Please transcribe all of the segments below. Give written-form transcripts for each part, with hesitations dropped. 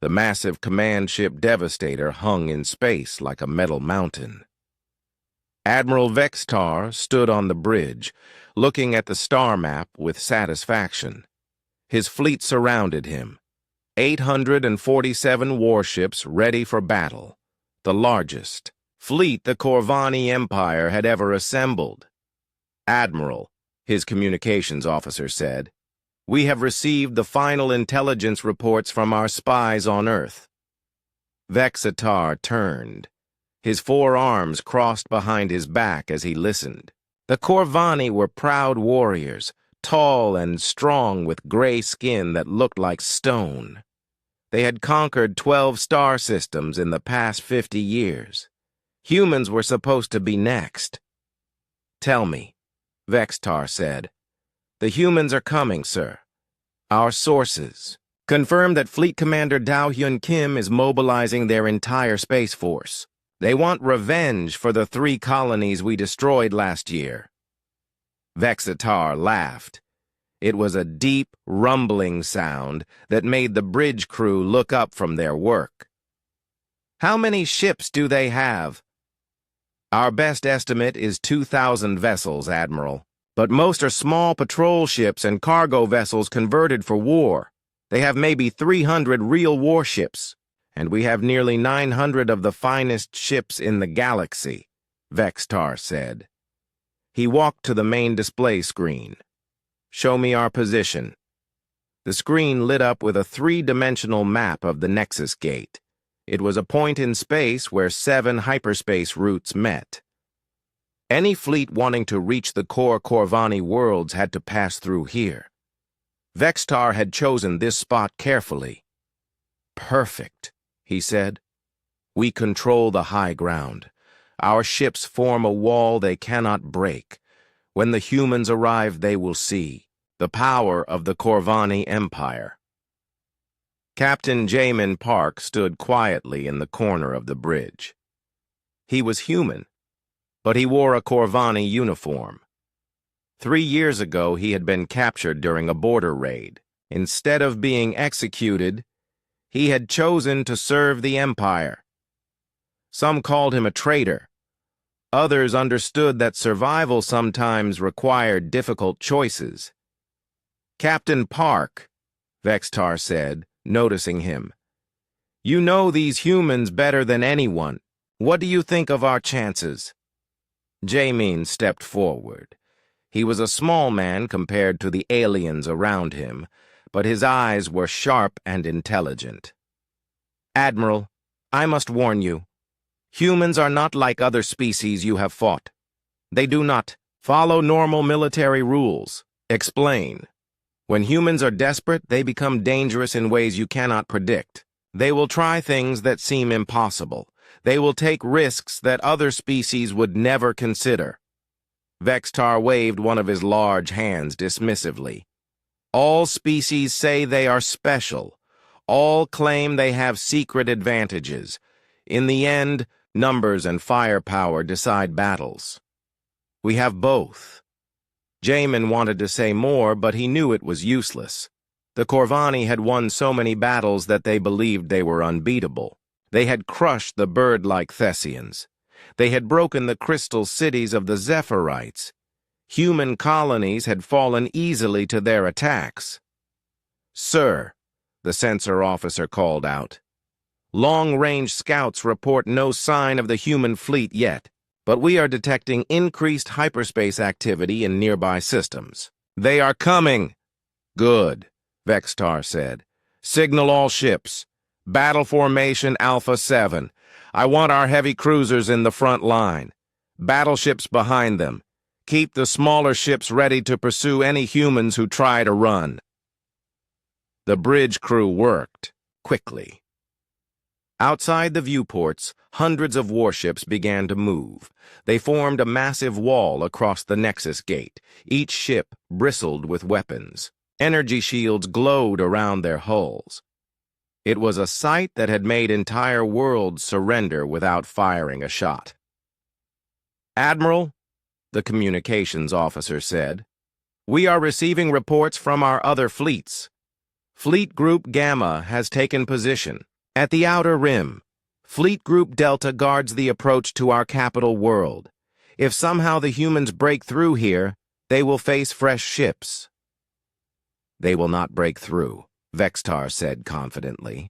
The massive command ship Devastator hung in space like a metal mountain. Admiral Vextar stood on the bridge, looking at the star map with satisfaction. His fleet surrounded him, 847 warships ready for battle, the largest fleet the Corvani Empire had ever assembled. "Admiral," his communications officer said, "we have received the final intelligence reports from our spies on Earth." Vexatar turned. His four arms crossed behind his back as he listened. The Corvani were proud warriors, tall and strong with gray skin that looked like stone. They had conquered 12 star systems in the past 50 years. Humans were supposed to be next. "Tell me," Vextar said. "The humans are coming, sir. Our sources confirm that Fleet Commander Dao Hyun Kim is mobilizing their entire space force. They want revenge for the 3 colonies we destroyed last year." Vexatar laughed. It was a deep, rumbling sound that made the bridge crew look up from their work. "How many ships do they have?" "Our best estimate is 2,000 vessels, Admiral. But most are small patrol ships and cargo vessels converted for war. They have maybe 300 real warships, and we have nearly 900 of the finest ships in the galaxy," Vextar said. He walked to the main display screen. "Show me our position." The screen lit up with a 3-dimensional map of the Nexus Gate. It was a point in space where 7 hyperspace routes met. Any fleet wanting to reach the core Corvani worlds had to pass through here. Vextar had chosen this spot carefully. "Perfect," he said. "We control the high ground. Our ships form a wall they cannot break. When the humans arrive, they will see the power of the Corvani Empire." Captain Jamin Park stood quietly in the corner of the bridge. He was human, but he wore a Corvani uniform. 3 years ago, he had been captured during a border raid. Instead of being executed, he had chosen to serve the Empire. Some called him a traitor. Others understood that survival sometimes required difficult choices. "Captain Park," Vextar said, noticing him, "you know these humans better than anyone. What do you think of our chances?" Jamin stepped forward. He was a small man compared to the aliens around him, but his eyes were sharp and intelligent. "Admiral, I must warn you. Humans are not like other species you have fought. They do not follow normal military rules. Explain. When humans are desperate, they become dangerous in ways you cannot predict. They will try things that seem impossible. They will take risks that other species would never consider." Vextar waved one of his large hands dismissively. "All species say they are special. All claim they have secret advantages. In the end, numbers and firepower decide battles. We have both." Jamin wanted to say more, but he knew it was useless. The Corvani had won so many battles that they believed they were unbeatable. They had crushed the bird-like Thessians. They had broken the crystal cities of the Zephyrite. Human colonies had fallen easily to their attacks. "Sir," the sensor officer called out, "long-range scouts report no sign of the human fleet yet, but we are detecting increased hyperspace activity in nearby systems." "They are coming." "Good," Vextar said. "Signal all ships. Battle formation Alpha 7. I want our heavy cruisers in the front line. Battleships behind them. Keep the smaller ships ready to pursue any humans who try to run." The bridge crew worked quickly. Outside the viewports, hundreds of warships began to move. They formed a massive wall across the Nexus Gate. Each ship bristled with weapons. Energy shields glowed around their hulls. It was a sight that had made entire worlds surrender without firing a shot. "Admiral," the communications officer said, "we are receiving reports from our other fleets. Fleet Group Gamma has taken position. At the outer rim, Fleet Group Delta guards the approach to our capital world. If somehow the humans break through here, they will face fresh ships. They will not break through, Vextar said confidently.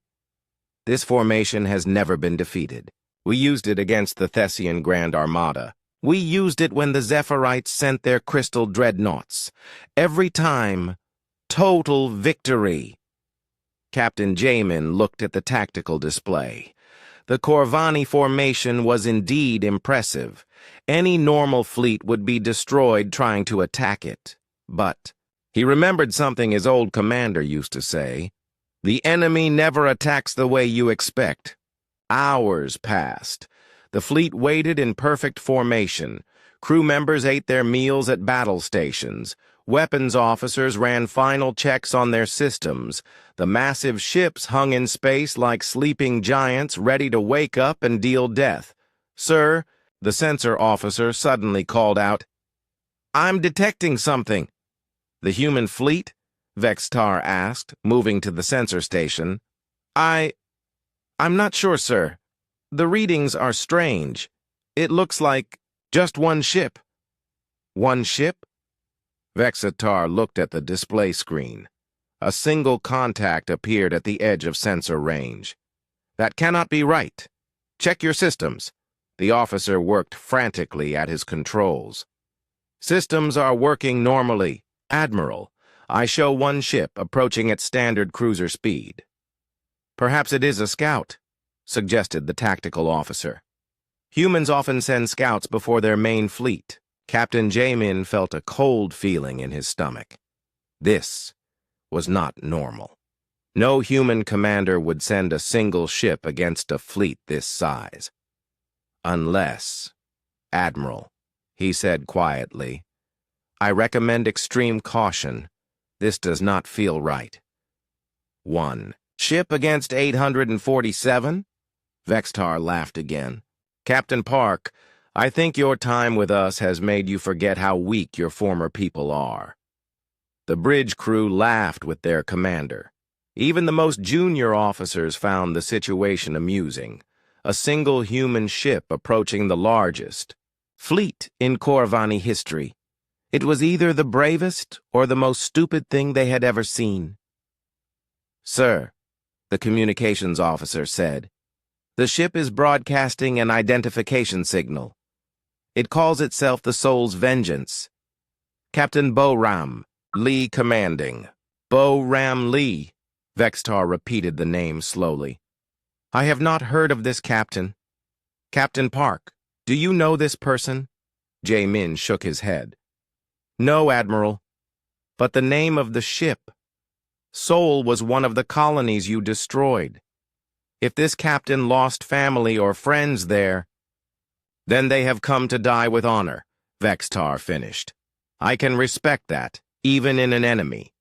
This formation has never been defeated. We used it against the Thessian Grand Armada. We used it when the Zephyrites sent their crystal dreadnoughts. Every time, total victory. Captain Jamin looked at the tactical display. The Corvani formation was indeed impressive. Any normal fleet would be destroyed trying to attack it. But he remembered something his old commander used to say. The enemy never attacks the way you expect. Hours passed. The fleet waited in perfect formation. Crew members ate their meals at battle stations. Weapons officers ran final checks on their systems. The massive ships hung in space like sleeping giants ready to wake up and deal death. "Sir," the sensor officer suddenly called out, "I'm detecting something." "The human fleet?" Vextar asked, moving to the sensor station. I'm not sure, sir. The readings are strange. It looks like just one ship." "One ship?" Vexatar looked at the display screen. A single contact appeared at the edge of sensor range. "That cannot be right. Check your systems." The officer worked frantically at his controls. "Systems are working normally, Admiral. I show one ship approaching at standard cruiser speed." "Perhaps it is a scout," suggested the tactical officer. "Humans often send scouts before their main fleet." Captain Jamin felt a cold feeling in his stomach. This was not normal. No human commander would send a single ship against a fleet this size. "Unless, Admiral," he said quietly, "I recommend extreme caution. This does not feel right." "One ship against 847? Vextar laughed again. "Captain Park, I think your time with us has made you forget how weak your former people are." The bridge crew laughed with their commander. Even the most junior officers found the situation amusing. A single human ship approaching the largest fleet in Corvani history. It was either the bravest or the most stupid thing they had ever seen. "Sir," the communications officer said, "the ship is broadcasting an identification signal. It calls itself the Soul's Vengeance. Captain Bo-Ram Lee commanding." "Bo-Ram Lee," Vextar repeated the name slowly. "I have not heard of this captain. Captain Park, do you know this person?" Jamin shook his head. "No, Admiral. But the name of the ship. Soul was one of the colonies you destroyed. If this captain lost family or friends there, then they have come to die with honor," Vextar finished. "I can respect that, even in an enemy.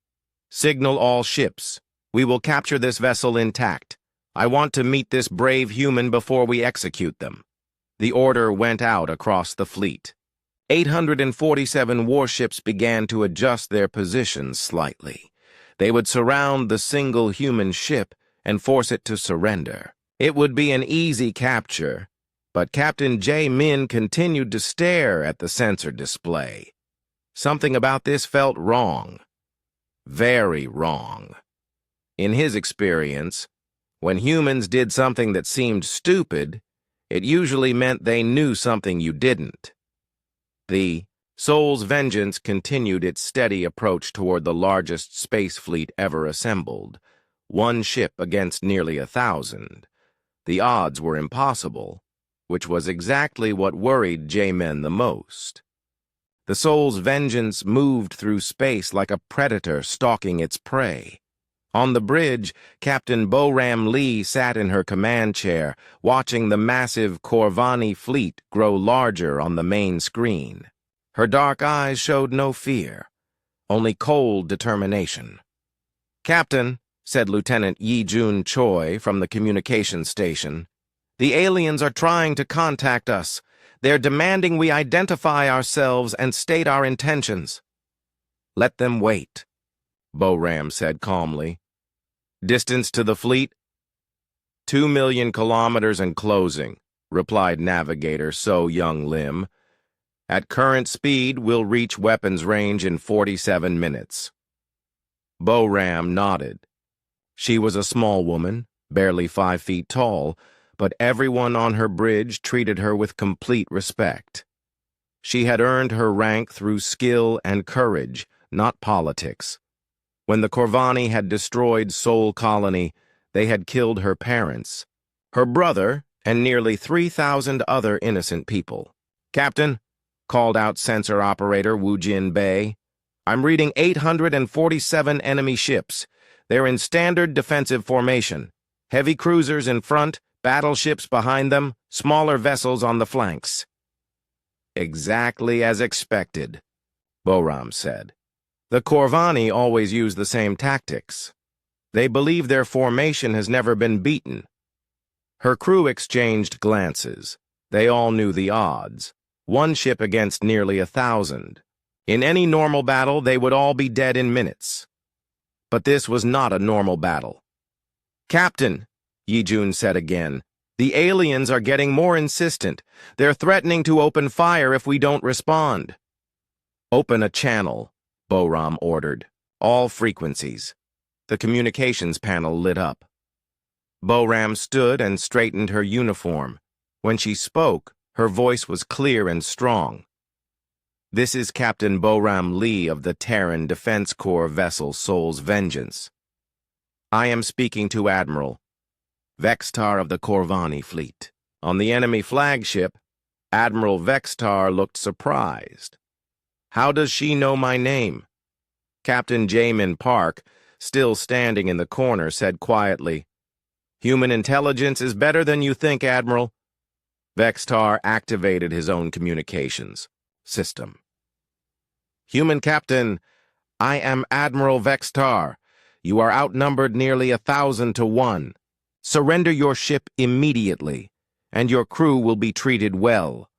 Signal all ships. We will capture this vessel intact. I want to meet this brave human before we execute them." The order went out across the fleet. 847 warships began to adjust their positions slightly. They would surround the single human ship and force it to surrender. It would be an easy capture, but Captain Jamin continued to stare at the sensor display. Something about this felt wrong. Very wrong. In his experience, when humans did something that seemed stupid, it usually meant they knew something you didn't. The Soul's Vengeance continued its steady approach toward the largest space fleet ever assembled, one ship against nearly 1,000. The odds were impossible, which was exactly what worried Jamin the most. The Soul's Vengeance moved through space like a predator stalking its prey. On the bridge, Captain Bo-Ram Lee sat in her command chair, watching the massive Corvani fleet grow larger on the main screen. Her dark eyes showed no fear, only cold determination. "Captain," said Lieutenant Yi-Jun Choi from the communications station, "the aliens are trying to contact us. They're demanding we identify ourselves and state our intentions." "Let them wait," Bo-Ram said calmly. Distance to the fleet? 2 million kilometers and closing, replied Navigator So Young Lim. At current speed, we'll reach weapons range in 47 minutes. Bo-Ram nodded. She was a small woman, barely 5 feet tall, but everyone on her bridge treated her with complete respect. She had earned her rank through skill and courage, not politics. When the Corvani had destroyed Sol Colony, they had killed her parents, her brother, and nearly 3,000 other innocent people. "Captain," called out sensor operator Wu Jin Bei, "I'm reading 847 enemy ships. They're in standard defensive formation. Heavy cruisers in front, battleships behind them, smaller vessels on the flanks." "Exactly as expected," Bo-Ram said. "The Corvani always use the same tactics. They believe their formation has never been beaten." Her crew exchanged glances. They all knew the odds. One ship against nearly 1,000. In any normal battle, they would all be dead in minutes. But this was not a normal battle. "Captain," Yi-Jun said again, "the aliens are getting more insistent. They're threatening to open fire if we don't respond." "Open a channel," Bo-Ram ordered. "All frequencies." The communications panel lit up. Bo-Ram stood and straightened her uniform. When she spoke, her voice was clear and strong. "This is Captain Bo-Ram Lee of the Terran Defense Corps vessel Sol's Vengeance. I am speaking to Admiral Vextar of the Corvani fleet." On the enemy flagship, Admiral Vextar looked surprised. "How does she know my name?" Captain Jamin Park, still standing in the corner, said quietly, "Human intelligence is better than you think, Admiral." Vextar activated his own communications system. "Human Captain, I am Admiral Vextar. You are outnumbered nearly 1,000 to 1. Surrender your ship immediately, and your crew will be treated well."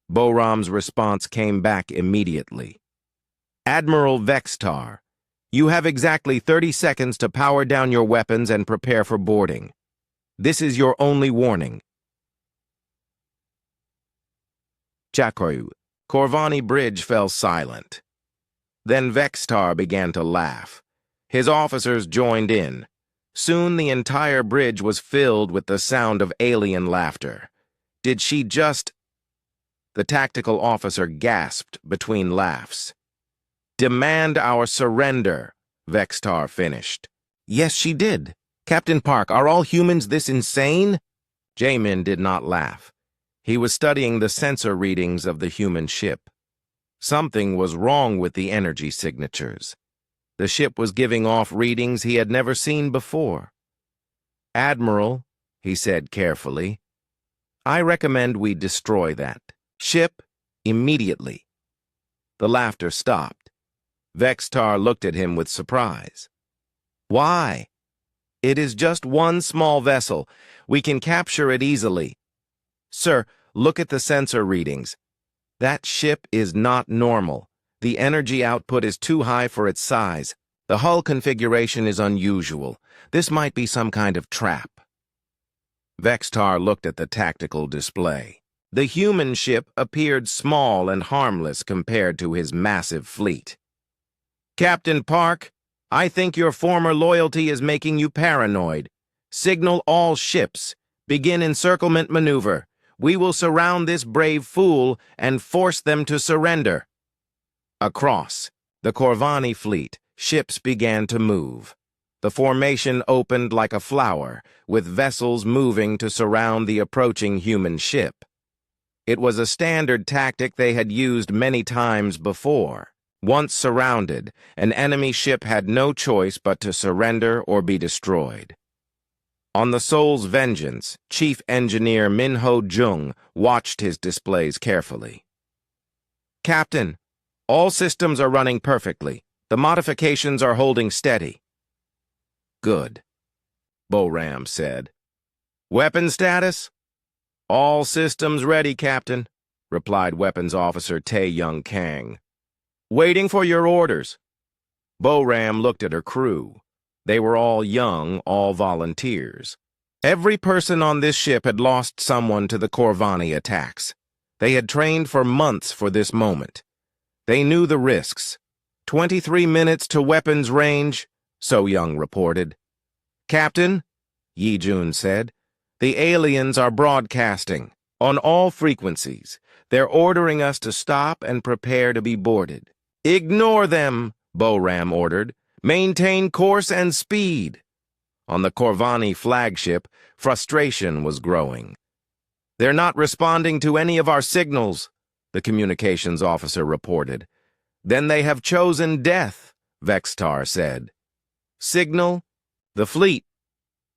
Bo-Ram's response came back immediately. "Admiral Vextar, you have exactly 30 seconds to power down your weapons and prepare for boarding. This is your only warning." Chakoyu, Corvani Bridge fell silent. Then Vextar began to laugh. His officers joined in. Soon the entire bridge was filled with the sound of alien laughter. "Did she just—" The tactical officer gasped between laughs. "Demand our surrender," Vextar finished. "Yes, she did. Captain Park, are all humans this insane?" Jamin did not laugh. He was studying the sensor readings of the human ship. Something was wrong with the energy signatures. The ship was giving off readings he had never seen before. "Admiral," he said carefully, "I recommend we destroy that ship immediately." The laughter stopped. Vextar looked at him with surprise. "Why?" "It is just one small vessel. We can capture it easily." "Sir, look at the sensor readings. That ship is not normal. The energy output is too high for its size. The hull configuration is unusual. This might be some kind of trap." Vextar looked at the tactical display. The human ship appeared small and harmless compared to his massive fleet. "Captain Park, I think your former loyalty is making you paranoid. Signal all ships. Begin encirclement maneuver. We will surround this brave fool and force them to surrender." Across the Corvani fleet, ships began to move. The formation opened like a flower, with vessels moving to surround the approaching human ship. It was a standard tactic they had used many times before. Once surrounded, an enemy ship had no choice but to surrender or be destroyed. On the Sol's Vengeance, Chief Engineer Minho Jung watched his displays carefully. "Captain, all systems are running perfectly. The modifications are holding steady." "Good," Bo-Ram said. "Weapon status?" "All systems ready, Captain," replied Weapons Officer Tae-Young Kang. "Waiting for your orders." Bo-Ram looked at her crew. They were all young, all volunteers. Every person on this ship had lost someone to the Corvani attacks. They had trained for months for this moment. They knew the risks. 23 minutes to weapons range, So Young reported. Captain, Yi Jun said, the aliens are broadcasting on all frequencies. They're ordering us to stop and prepare to be boarded. Ignore them, Bo-Ram ordered. Maintain course and speed. On the Corvani flagship, frustration was growing. They're not responding to any of our signals, the communications officer reported. Then they have chosen death, Vextar said. Signal? The fleet.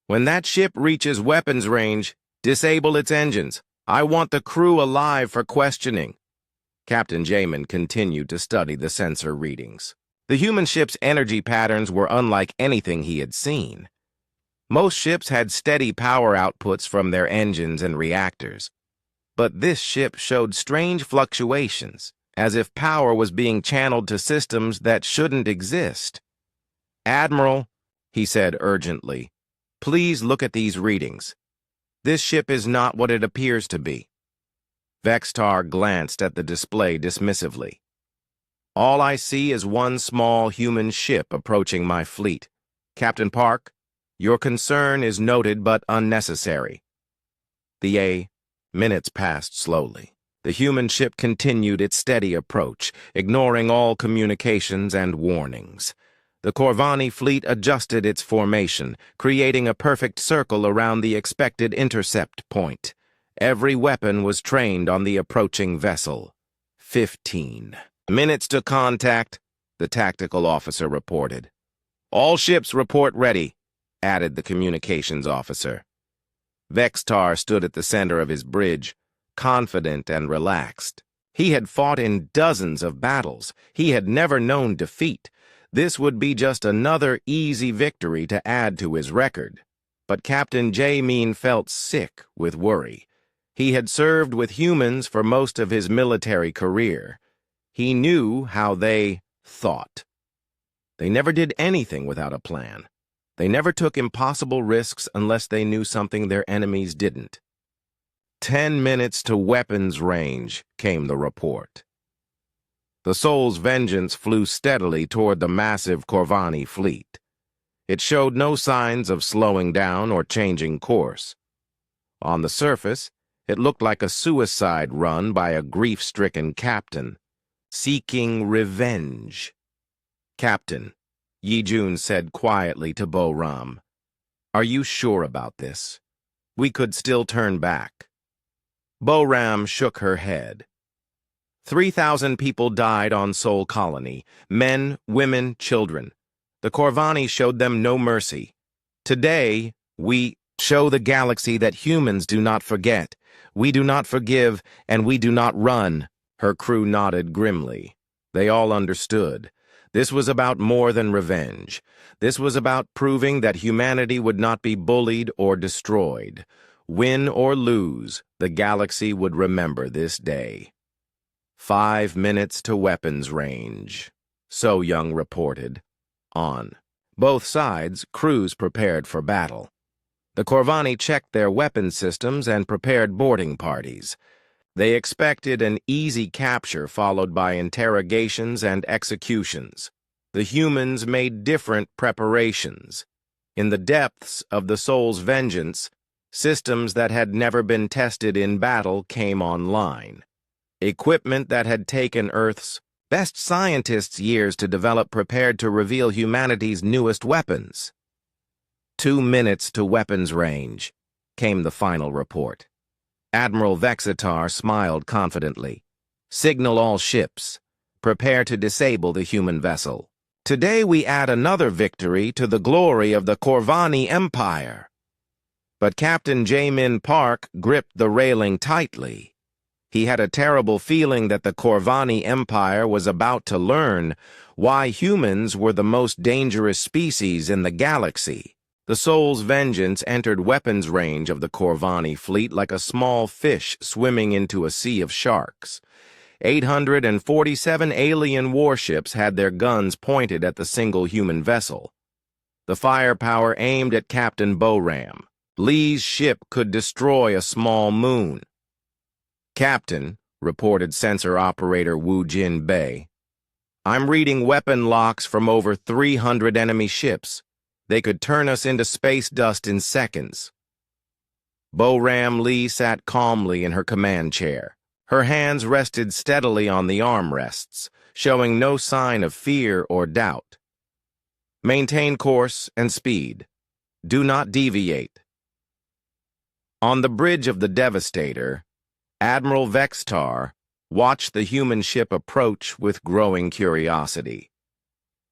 When that ship reaches weapons range, disable its engines. I want the crew alive for questioning. Captain Jamin continued to study the sensor readings. The human ship's energy patterns were unlike anything he had seen. Most ships had steady power outputs from their engines and reactors. But this ship showed strange fluctuations, as if power was being channeled to systems that shouldn't exist. Admiral, he said urgently, please look at these readings. This ship is not what it appears to be. Vextar glanced at the display dismissively. All I see is one small human ship approaching my fleet. Captain Park, your concern is noted but unnecessary. Minutes passed slowly. The human ship continued its steady approach, ignoring all communications and warnings. The Corvani fleet adjusted its formation, creating a perfect circle around the expected intercept point. Every weapon was trained on the approaching vessel. 15 minutes to contact, the tactical officer reported. All ships report ready, added the communications officer. Vextar stood at the center of his bridge, confident and relaxed. He had fought in dozens of battles. He had never known defeat. This would be just another easy victory to add to his record. But Captain Jamin felt sick with worry. He had served with humans for most of his military career. He knew how they thought. They never did anything without a plan. They never took impossible risks unless they knew something their enemies didn't. 10 minutes to weapons range, came the report. The Soul's Vengeance flew steadily toward the massive Corvani fleet. It showed no signs of slowing down or changing course. On the surface, it looked like a suicide run by a grief-stricken captain, seeking revenge. Captain, Yi Jun said quietly to Bo-Ram, are you sure about this? We could still turn back. Bo-Ram shook her head. 3,000 people died on Sol Colony, men, women, children. The Corvani showed them no mercy. Today, we show the galaxy that humans do not forget. We do not forgive, and we do not run. Her crew nodded grimly. They all understood. This was about more than revenge. This was about proving that humanity would not be bullied or destroyed. Win or lose, the galaxy would remember this day. 5 minutes to weapons range, So Young reported. On both sides, crews prepared for battle. The Corvani checked their weapons systems and prepared boarding parties. They expected an easy capture followed by interrogations and executions. The humans made different preparations. In the depths of the Soul's Vengeance, systems that had never been tested in battle came online. Equipment that had taken Earth's best scientists years to develop prepared to reveal humanity's newest weapons. 2 minutes to weapons range, came the final report. Admiral Vexitar smiled confidently. Signal all ships. Prepare to disable the human vessel. Today we add another victory to the glory of the Corvani Empire. But Captain Jamin Park gripped the railing tightly. He had a terrible feeling that the Corvani Empire was about to learn why humans were the most dangerous species in the galaxy. The Soul's Vengeance entered weapons range of the Corvani fleet like a small fish swimming into a sea of sharks. 847 alien warships had their guns pointed at the single human vessel. The firepower aimed at Captain Boram. Lee's ship could destroy a small moon. "Captain," reported sensor operator Wu Jin Bei, "I'm reading weapon locks from over 300 enemy ships. They could turn us into space dust in seconds." Boram Lee sat calmly in her command chair. Her hands rested steadily on the armrests, showing no sign of fear or doubt. "Maintain course and speed. Do not deviate." On the bridge of the Devastator, Admiral Vextar watched the human ship approach with growing curiosity.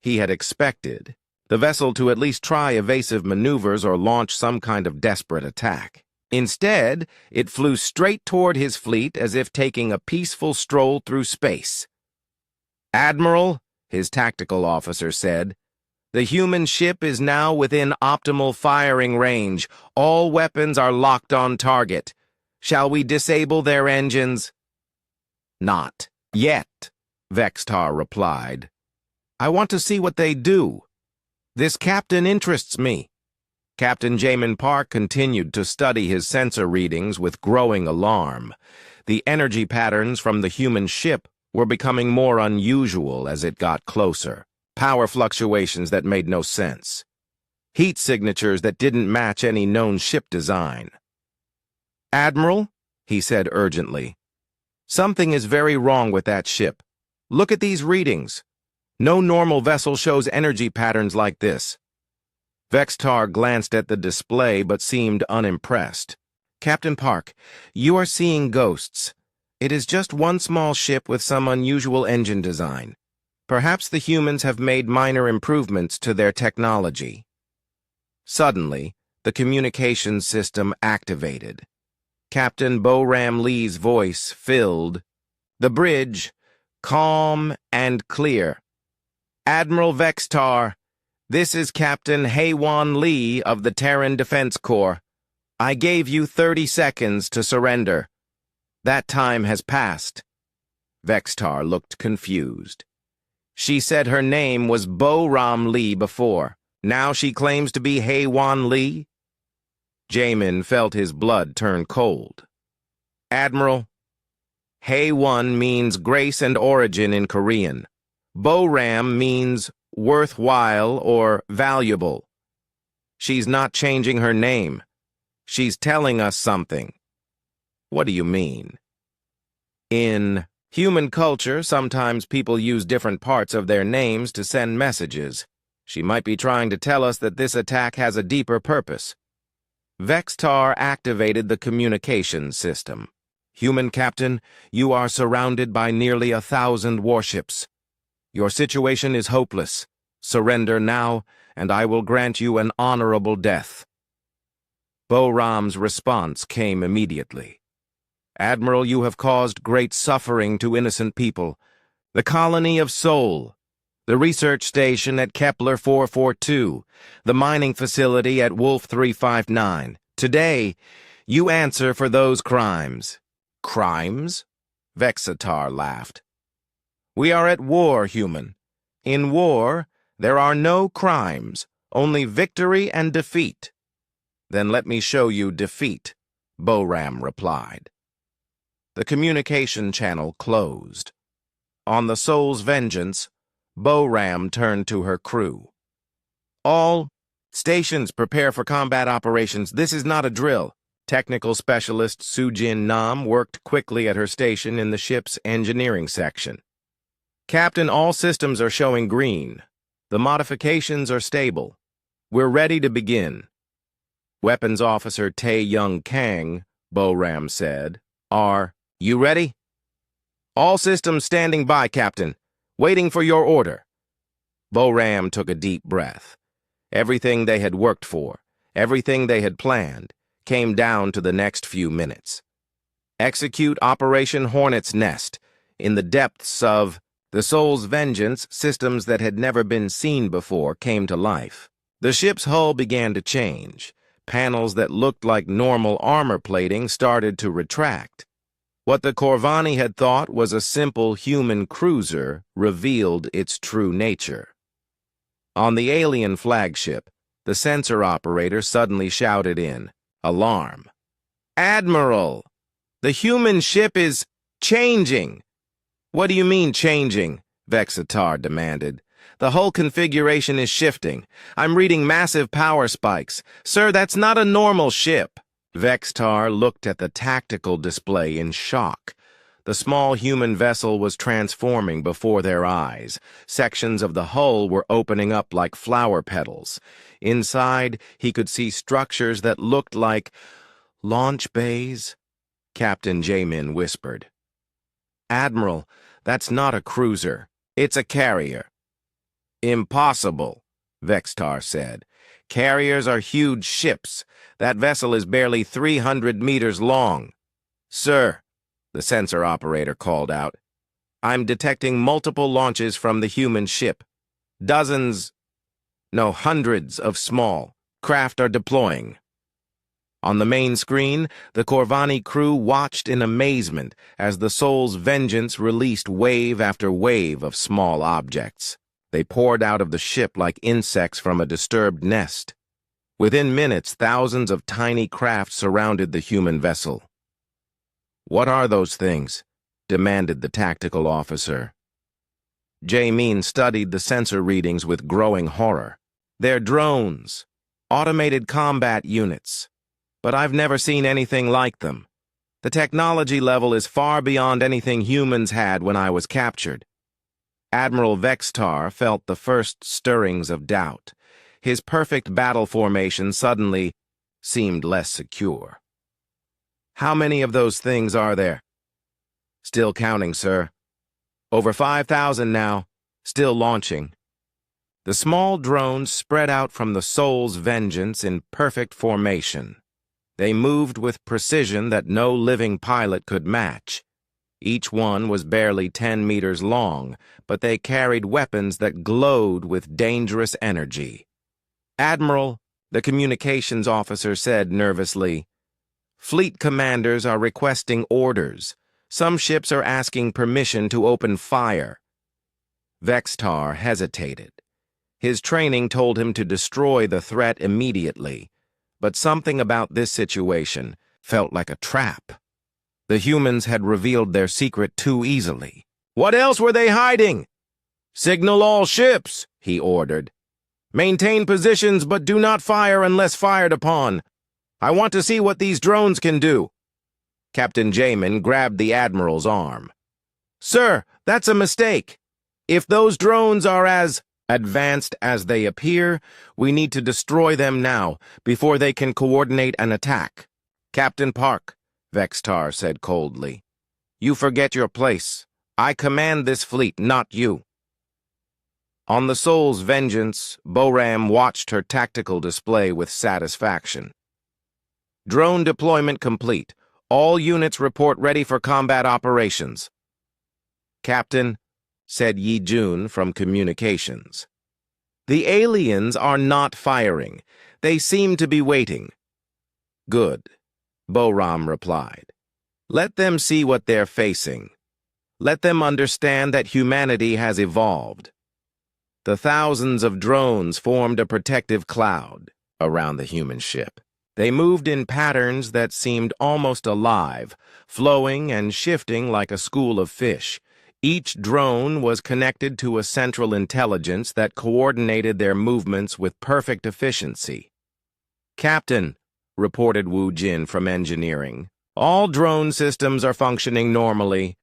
He had expected the vessel to at least try evasive maneuvers or launch some kind of desperate attack. Instead, it flew straight toward his fleet as if taking a peaceful stroll through space. "Admiral," his tactical officer said, "the human ship is now within optimal firing range. All weapons are locked on target. Shall we disable their engines?" "Not yet," Vextar replied. "I want to see what they do. This captain interests me." Captain Jamin Park continued to study his sensor readings with growing alarm. The energy patterns from the human ship were becoming more unusual as it got closer. Power fluctuations that made no sense. Heat signatures that didn't match any known ship design. "Admiral," he said urgently, "something is very wrong with that ship. Look at these readings. No normal vessel shows energy patterns like this." Vextar glanced at the display but seemed unimpressed. "Captain Park, you are seeing ghosts. It is just one small ship with some unusual engine design. Perhaps the humans have made minor improvements to their technology." Suddenly, the communications system activated. Captain Boram Lee's voice filled the bridge, calm and clear. "Admiral Vextar, this is Captain Haewon Lee of the Terran Defense Corps. I gave you 30 seconds to surrender. That time has passed." Vextar looked confused. She said her name was Boram Lee before. Now she claims to be Haewon Lee? Jamin felt his blood turn cold. "Admiral, Haewon means grace and origin in Korean. Boram means worthwhile or valuable. She's not changing her name. She's telling us something." "What do you mean?" "In human culture, sometimes people use different parts of their names to send messages. She might be trying to tell us that this attack has a deeper purpose." Vextar activated the communications system. "Human captain, you are surrounded by nearly 1,000 warships. Your situation is hopeless. Surrender now, and I will grant you an honorable death." Boram's response came immediately. "Admiral, you have caused great suffering to innocent people. The colony of Sol, the research station at Kepler 442, the mining facility at Wolf 359. Today, you answer for those crimes." "Crimes?" Vexatar laughed. "We are at war, human. In war, there are no crimes, only victory and defeat." "Then let me show you defeat," Boram replied. The communication channel closed. On the Soul's Vengeance, Boram turned to her crew. "All stations prepare for combat operations. This is not a drill." Technical specialist Sujin Nam worked quickly at her station in the ship's engineering section. "Captain, all systems are showing green. The modifications are stable. We're ready to begin." Weapons Officer Tae-Young Kang, Boram said, "Are you ready?" "All systems standing by, Captain. Waiting for your order." Boram took a deep breath. Everything they had worked for, everything they had planned, came down to the next few minutes. Execute Operation Hornet's Nest in the depths of the Soul's Vengeance. Systems that had never been seen before came to life. The ship's hull began to change. Panels that looked like normal armor plating started to retract. What the Corvani had thought was a simple human cruiser revealed its true nature. On the alien flagship, The sensor operator suddenly shouted in alarm. "Admiral! The human ship is changing!" "What do you mean, changing?" Vexatar demanded. "The whole configuration is shifting. I'm reading massive power spikes. Sir, that's not a normal ship." Vextar looked at the tactical display in shock. The small human vessel was transforming before their eyes. Sections of the hull were opening up like flower petals. Inside, he could see structures that looked like launch bays. Captain Jamin whispered. "Admiral, that's not a cruiser. It's a carrier." "Impossible," Vextar said. "Carriers are huge ships. That vessel is barely 300 meters long." "Sir," the sensor operator called out, "I'm detecting multiple launches from the human ship. Hundreds of small craft are deploying." On the main screen, the Corvani crew watched in amazement as the Soul's vengeance released wave after wave of small objects. They poured out of the ship like insects from a disturbed nest. Within minutes, thousands of tiny craft surrounded the human vessel. "What are those things?" demanded the tactical officer. Jamin studied the sensor readings with growing horror. "They're drones, automated combat units. But I've never seen anything like them. The technology level is far beyond anything humans had when I was captured." Admiral Vextar felt the first stirrings of doubt. His perfect battle formation suddenly seemed less secure. "How many of those things are there?" "Still counting, sir. Over 5,000 now, still launching." The small drones spread out from the Soul's vengeance in perfect formation. They moved with precision that no living pilot could match. Each one was barely 10 meters long, but they carried weapons that glowed with dangerous energy. "Admiral," the communications officer said nervously, "fleet commanders are requesting orders. Some ships are asking permission to open fire." Vextar hesitated. His training told him to destroy the threat immediately, but something about this situation felt like a trap. The humans had revealed their secret too easily. "What else were they hiding?" "Signal all ships," he ordered. "Maintain positions but do not fire unless fired upon. I want to see what these drones can do." Captain Jamin grabbed the Admiral's arm. "Sir, that's a mistake. If those drones are as advanced as they appear, we need to destroy them now, before they can coordinate an attack." "Captain Park," Vextar said coldly, "you forget your place. I command this fleet, not you." On the Soul's vengeance, Boram watched her tactical display with satisfaction. "Drone deployment complete. All units report ready for combat operations." "Captain," said Yi Jun from communications, "the aliens are not firing. They seem to be waiting." "Good," Boram replied. "Let them see what they're facing. Let them understand that humanity has evolved." The thousands of drones formed a protective cloud around the human ship. They moved in patterns that seemed almost alive, flowing and shifting like a school of fish. Each drone was connected to a central intelligence that coordinated their movements with perfect efficiency. "Captain," reported Wu Jin from engineering, "all drone systems are functioning normally.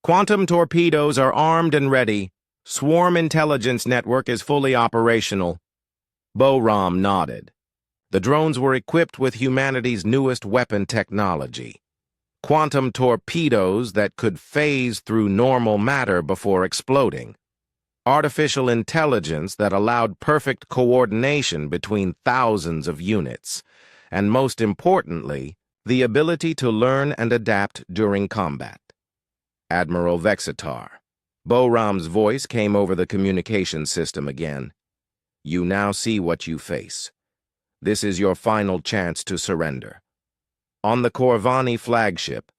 Quantum torpedoes are armed and ready. Swarm intelligence network is fully operational." Boram nodded. The drones were equipped with humanity's newest weapon technology. Quantum torpedoes that could phase through normal matter before exploding. Artificial intelligence that allowed perfect coordination between thousands of units. And most importantly, the ability to learn and adapt during combat. "Admiral Vexatar." Boram's voice came over the communication system again. "You now see what you face. This is your final chance to surrender." On the Corvani flagship,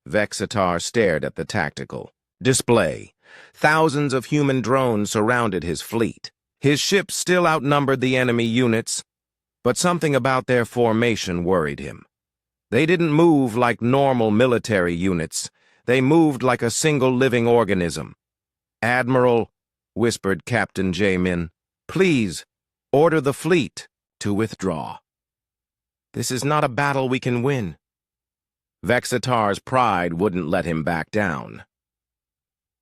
Vexatar stared at the tactical display. Thousands of human drones surrounded his fleet. His ships still outnumbered the enemy units. But something about their formation worried him. They didn't move like normal military units. They moved like a single living organism. "Admiral," whispered Captain Jamin, "please, order the fleet to withdraw. This is not a battle we can win." Vexitar's pride wouldn't let him back down.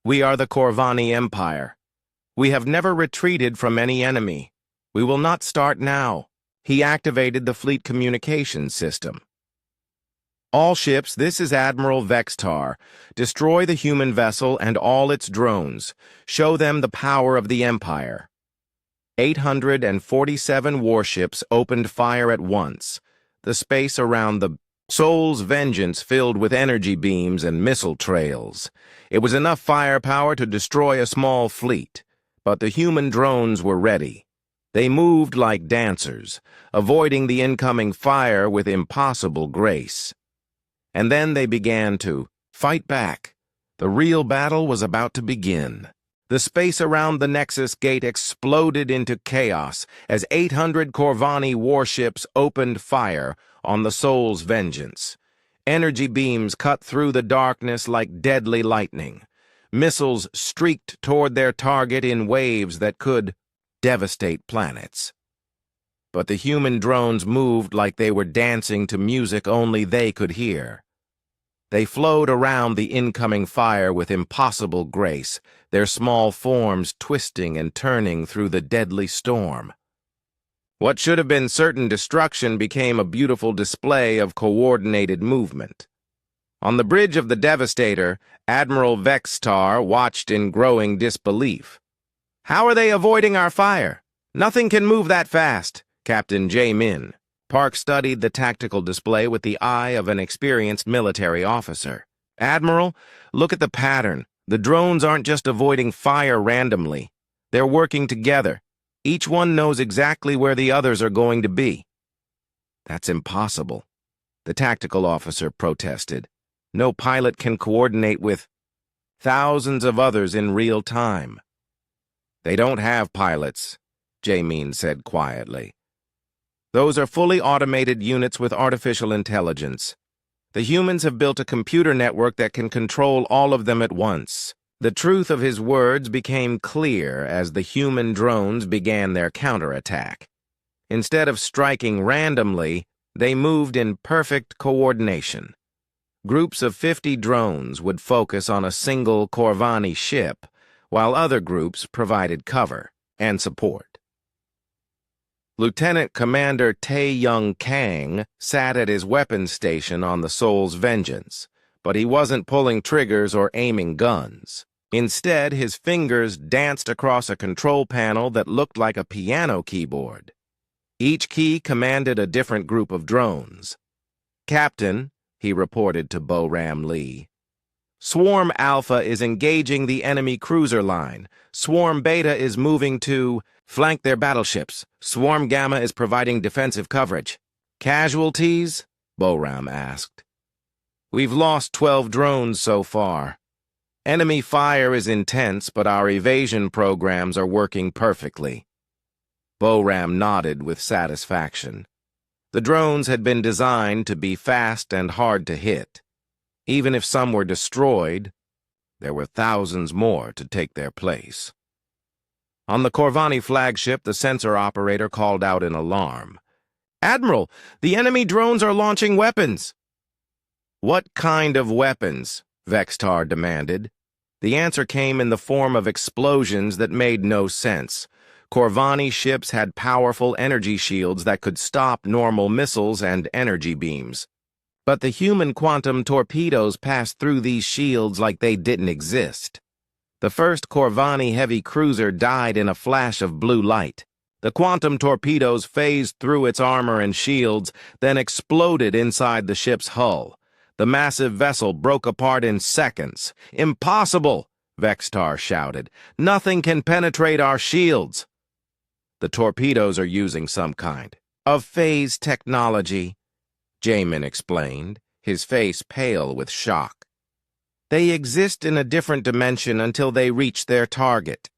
"We are the Corvani Empire. We have never retreated from any enemy. We will not start now." He activated the fleet communications system. "All ships, this is Admiral Vexitar. Destroy the human vessel and all its drones. Show them the power of the Empire." 847 warships opened fire at once. The space around the Soul's Vengeance filled with energy beams and missile trails. It was enough firepower to destroy a small fleet, but the human drones were ready. They moved like dancers, avoiding the incoming fire with impossible grace. And then they began to fight back. The real battle was about to begin. The space around the Nexus Gate exploded into chaos as 800 Corvani warships opened fire on the Soul's Vengeance. Energy beams cut through the darkness like deadly lightning. Missiles streaked toward their target in waves that could devastate planets. But the human drones moved like they were dancing to music only they could hear. They flowed around the incoming fire with impossible grace, their small forms twisting and turning through the deadly storm. What should have been certain destruction became a beautiful display of coordinated movement. On the bridge of the Devastator, Admiral Vexitar watched in growing disbelief. "How are they avoiding our fire? Nothing can move that fast," Captain Jamin. Park studied the tactical display with the eye of an experienced military officer. "Admiral, look at the pattern. The drones aren't just avoiding fire randomly. They're working together. Each one knows exactly where the others are going to be." "That's impossible," the tactical officer protested. "No pilot can coordinate with thousands of others in real time." "They don't have pilots," Jamin said quietly. "Those are fully automated units with artificial intelligence. The humans have built a computer network that can control all of them at once." The truth of his words became clear as the human drones began their counterattack. Instead of striking randomly, they moved in perfect coordination. Groups of 50 drones would focus on a single Corvani ship, while other groups provided cover and support. Lieutenant Commander Tae-Young Kang sat at his weapons station on the Soul's Vengeance, but he wasn't pulling triggers or aiming guns. Instead, his fingers danced across a control panel that looked like a piano keyboard. Each key commanded a different group of drones. "Captain," he reported to Bo-Ram Lee, "Swarm Alpha is engaging the enemy cruiser line. Swarm Beta is moving to flank their battleships. Swarm Gamma is providing defensive coverage." "Casualties?" Bo-Ram asked. "We've lost 12 drones so far. Enemy fire is intense, but our evasion programs are working perfectly." Bo-Ram nodded with satisfaction. The drones had been designed to be fast and hard to hit. Even if some were destroyed, there were thousands more to take their place. On the Corvani flagship, the sensor operator called out in alarm. "Admiral, the enemy drones are launching weapons." "What kind of weapons?" Vexitar demanded. The answer came in the form of explosions that made no sense. Corvani ships had powerful energy shields that could stop normal missiles and energy beams. But the human quantum torpedoes passed through these shields like they didn't exist. The first Corvani heavy cruiser died in a flash of blue light. The quantum torpedoes phased through its armor and shields, then exploded inside the ship's hull. The massive vessel broke apart in seconds. "Impossible!" Vexitar shouted. "Nothing can penetrate our shields." "The torpedoes are using some kind of phase technology," Jamin explained, his face pale with shock. "They exist in a different dimension until they reach their target.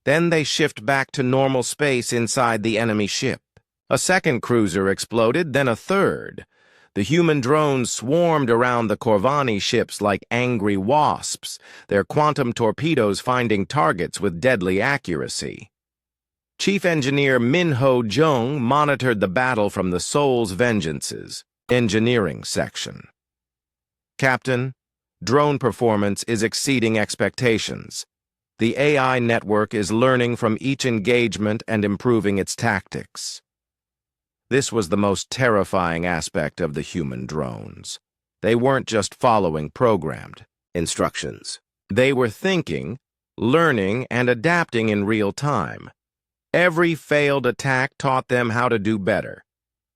Then they shift back to normal space inside the enemy ship." A second cruiser exploded, then a third. The human drones swarmed around the Corvani ships like angry wasps, their quantum torpedoes finding targets with deadly accuracy. Chief Engineer Min-Ho Jung monitored the battle from the Soul's Vengeance's engineering section. Captain, drone performance is exceeding expectations. The AI network is learning from each engagement and improving its tactics. This was the most terrifying aspect of the human drones. They weren't just following programmed instructions. They were thinking, learning, and adapting in real time. Every failed attack taught them how to do better.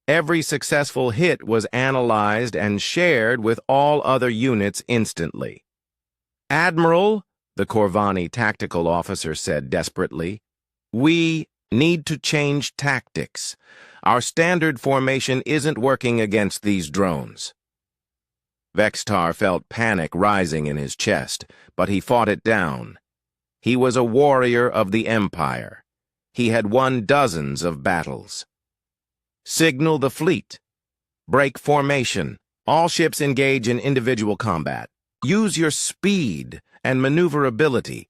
Every successful hit was analyzed and shared with all other units instantly. "Admiral," the Corvani tactical officer said desperately, "we need to change tactics. Our standard formation isn't working against these drones." Vextar felt panic rising in his chest, but he fought it down. He was a warrior of the Empire. He had won dozens of battles. "Signal the fleet. Break formation. All ships engage in individual combat. Use your speed and maneuverability."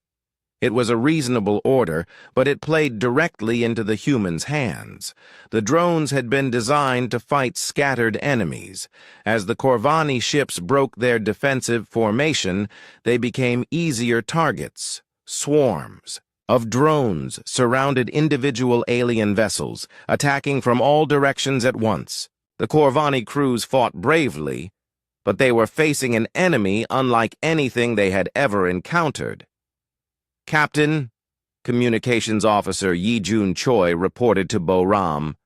It was a reasonable order, but it played directly into the humans' hands. The drones had been designed to fight scattered enemies. As the Corvani ships broke their defensive formation, they became easier targets. Swarms of drones surrounded individual alien vessels, attacking from all directions at once. The Corvani crews fought bravely, but they were facing an enemy unlike anything they had ever encountered. "Captain," Communications Officer Yi-Jun Choi reported to Bo-Ram,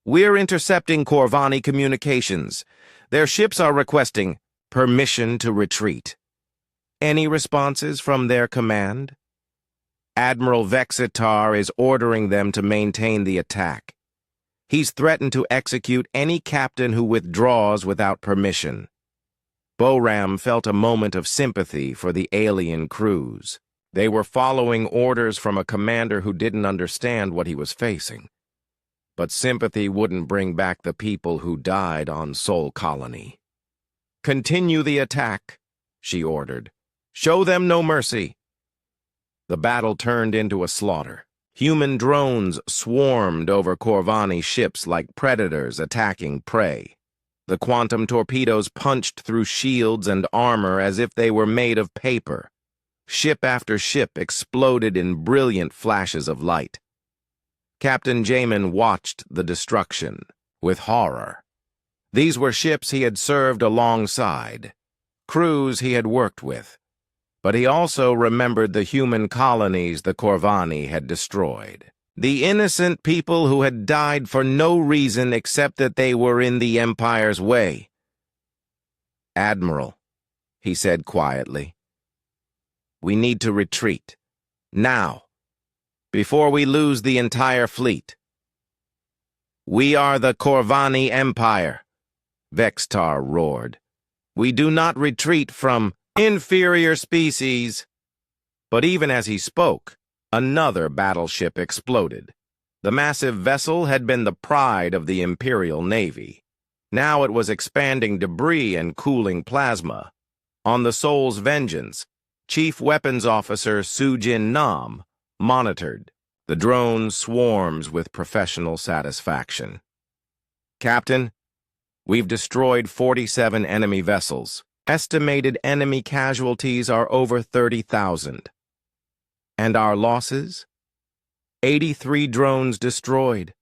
"we're intercepting Corvani communications. Their ships are requesting permission to retreat. Any responses from their command?" "Admiral Vexitar is ordering them to maintain the attack. He's threatened to execute any captain who withdraws without permission." Bo-Ram felt a moment of sympathy for the alien crews. They were following orders from a commander who didn't understand what he was facing. But sympathy wouldn't bring back the people who died on Sol Colony. "Continue the attack," she ordered. "Show them no mercy." The battle turned into a slaughter. Human drones swarmed over Corvani ships like predators attacking prey. The quantum torpedoes punched through shields and armor as if they were made of paper. Ship after ship exploded in brilliant flashes of light. Captain Jamin watched the destruction with horror. These were ships he had served alongside, crews he had worked with. But he also remembered the human colonies the Corvani had destroyed. The innocent people who had died for no reason except that they were in the Empire's way. "Admiral," he said quietly, "we need to retreat. Now. Before we lose the entire fleet." "We are the Corvani Empire," Vextar roared. "We do not retreat from inferior species." But even as he spoke, another battleship exploded. The massive vessel had been the pride of the Imperial Navy. Now it was expanding debris and cooling plasma. On the Soul's Vengeance, Chief Weapons Officer Sujin Nam monitored the drone swarms with professional satisfaction. "Captain, we've destroyed 47 enemy vessels. Estimated enemy casualties are over 30,000. And our losses? 83 drones destroyed.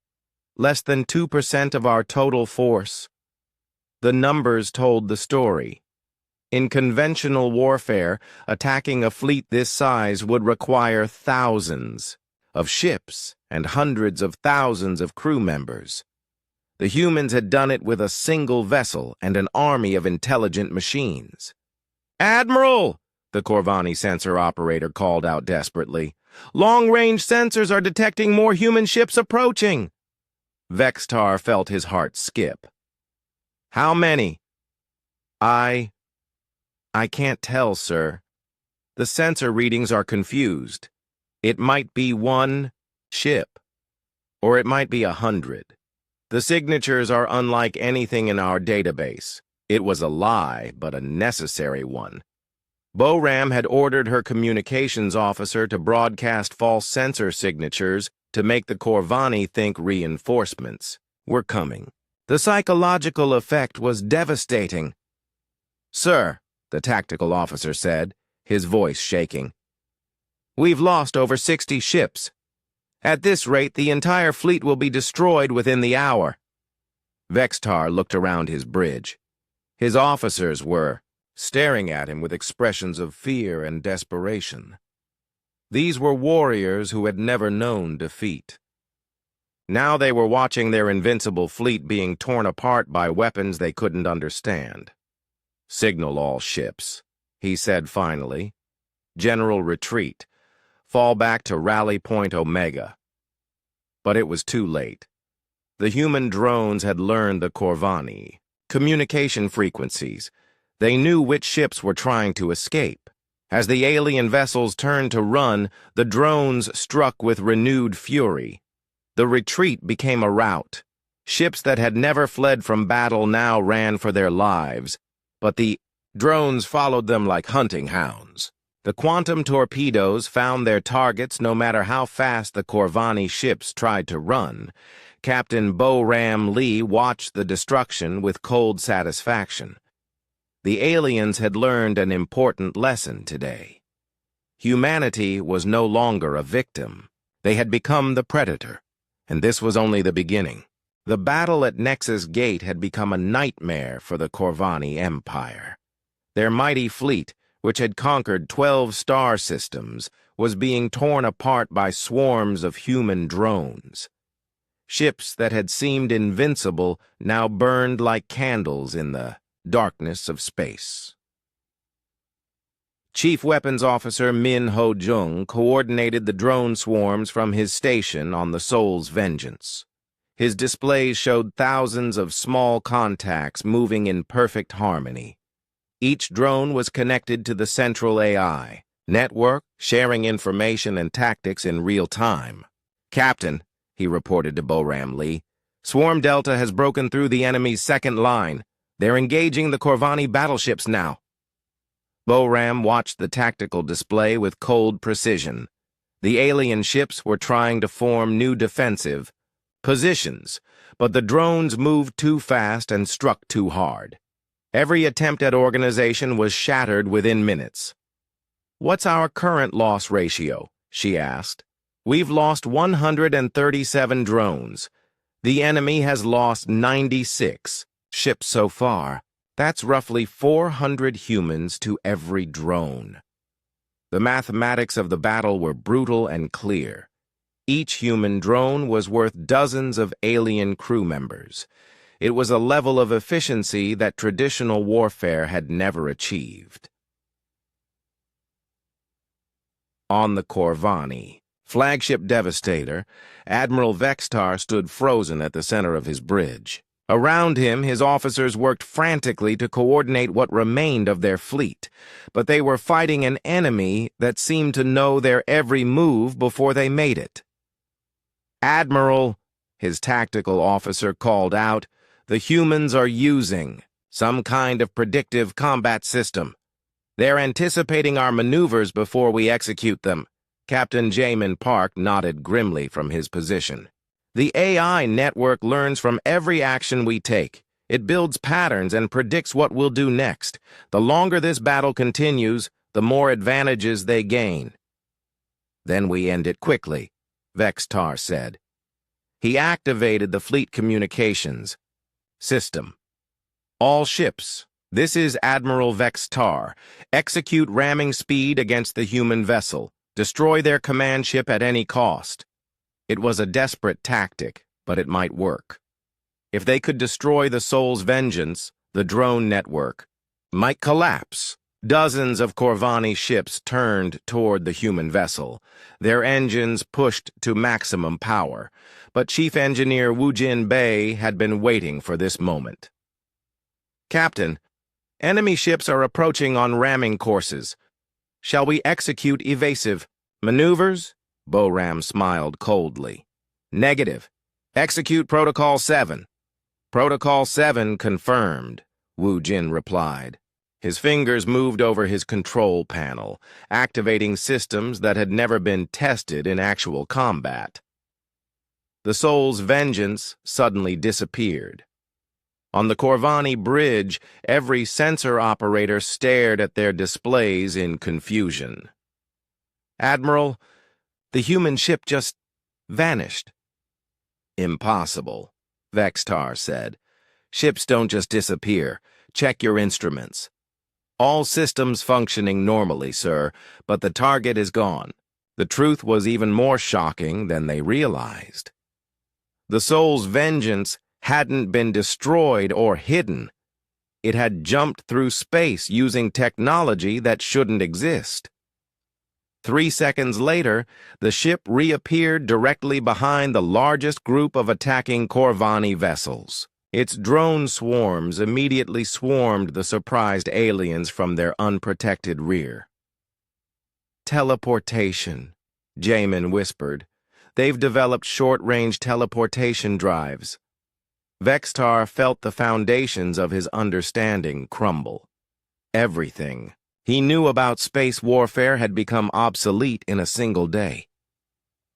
Less than 2% of our total force." The numbers told the story. In conventional warfare, attacking a fleet this size would require thousands of ships and hundreds of thousands of crew members. The humans had done it with a single vessel and an army of intelligent machines. "Admiral!" the Corvani sensor operator called out desperately. "Long-range sensors are detecting more human ships approaching." Vextar felt his heart skip. "How many?" I can't tell, sir. The sensor readings are confused. It might be one ship, or it might be 100. The signatures are unlike anything in our database. It was a lie, but a necessary one. Boram had ordered her communications officer to broadcast false sensor signatures to make the Corvani think reinforcements were coming. The psychological effect was devastating. "Sir," the tactical officer said, his voice shaking, "we've lost over 60 ships. At this rate, the entire fleet will be destroyed within the hour." Vextar looked around his bridge. His officers were staring at him with expressions of fear and desperation. These were warriors who had never known defeat. Now they were watching their invincible fleet being torn apart by weapons they couldn't understand. "Signal all ships," he said finally. "General retreat. Fall back to Rally Point Omega." But it was too late. The human drones had learned the Corvani communication frequencies. They knew which ships were trying to escape. As the alien vessels turned to run, the drones struck with renewed fury. The retreat became a rout. Ships that had never fled from battle now ran for their lives, but the drones followed them like hunting hounds. The quantum torpedoes found their targets no matter how fast the Corvani ships tried to run. Captain Boram Lee watched the destruction with cold satisfaction. The aliens had learned an important lesson today. Humanity was no longer a victim. They had become the predator, and this was only the beginning. The battle at Nexus Gate had become a nightmare for the Corvani Empire. Their mighty fleet, which had conquered 12 star systems, was being torn apart by swarms of human drones. Ships that had seemed invincible now burned like candles in the darkness of space. Chief Weapons Officer Min Ho-jung coordinated the drone swarms from his station on the Soul's Vengeance. His displays showed thousands of small contacts moving in perfect harmony. Each drone was connected to the central AI network, sharing information and tactics in real time. "Captain," he reported to Boram Lee, "Swarm Delta has broken through the enemy's second line. They're engaging the Corvani battleships now." Boram watched the tactical display with cold precision. The alien ships were trying to form new defensive positions, but the drones moved too fast and struck too hard. Every attempt at organization was shattered within minutes. "What's our current loss ratio?" she asked. "We've lost 137 drones. The enemy has lost 96 ships so far. That's roughly 400 humans to every drone." The mathematics of the battle were brutal and clear. Each human drone was worth dozens of alien crew members. It was a level of efficiency that traditional warfare had never achieved. On the Corvani flagship Devastator, Admiral Vextar stood frozen at the center of his bridge. Around him, his officers worked frantically to coordinate what remained of their fleet, but they were fighting an enemy that seemed to know their every move before they made it. "Admiral," his tactical officer called out, "the humans are using some kind of predictive combat system. They're anticipating our maneuvers before we execute them." Captain Jamin Park nodded grimly from his position. "The AI network learns from every action we take. It builds patterns and predicts what we'll do next. The longer this battle continues, the more advantages they gain." "Then we end it quickly," Vextar said. He activated the fleet communications system. "All ships, this is Admiral Vextar. Execute ramming speed against the human vessel. Destroy their command ship at any cost." It was a desperate tactic, but it might work. If they could destroy the Soul's Vengeance, the drone network might collapse. Dozens of Corvani ships turned toward the human vessel, their engines pushed to maximum power, but Chief Engineer Woojin Bei had been waiting for this moment. "Captain, enemy ships are approaching on ramming courses. Shall we execute evasive maneuvers?" Boram smiled coldly. "Negative. Execute Protocol 7. Protocol 7 confirmed, Wu Jin replied. His fingers moved over his control panel, activating systems that had never been tested in actual combat. The Soul's vengeance suddenly disappeared. On the Corvani bridge, every sensor operator stared at their displays in confusion. Admiral, the human ship just vanished. Impossible, Vextar said. Ships don't just disappear. Check your instruments. All systems functioning normally, sir, but the target is gone. The truth was even more shocking than they realized. The Soul's vengeance hadn't been destroyed or hidden. It had jumped through space using technology that shouldn't exist. 3 seconds later, the ship reappeared directly behind the largest group of attacking Corvani vessels. Its drone swarms immediately swarmed the surprised aliens from their unprotected rear. Teleportation, Jamin whispered. They've developed short-range teleportation drives. Vextar felt the foundations of his understanding crumble. Everything he knew about space warfare had become obsolete in a single day.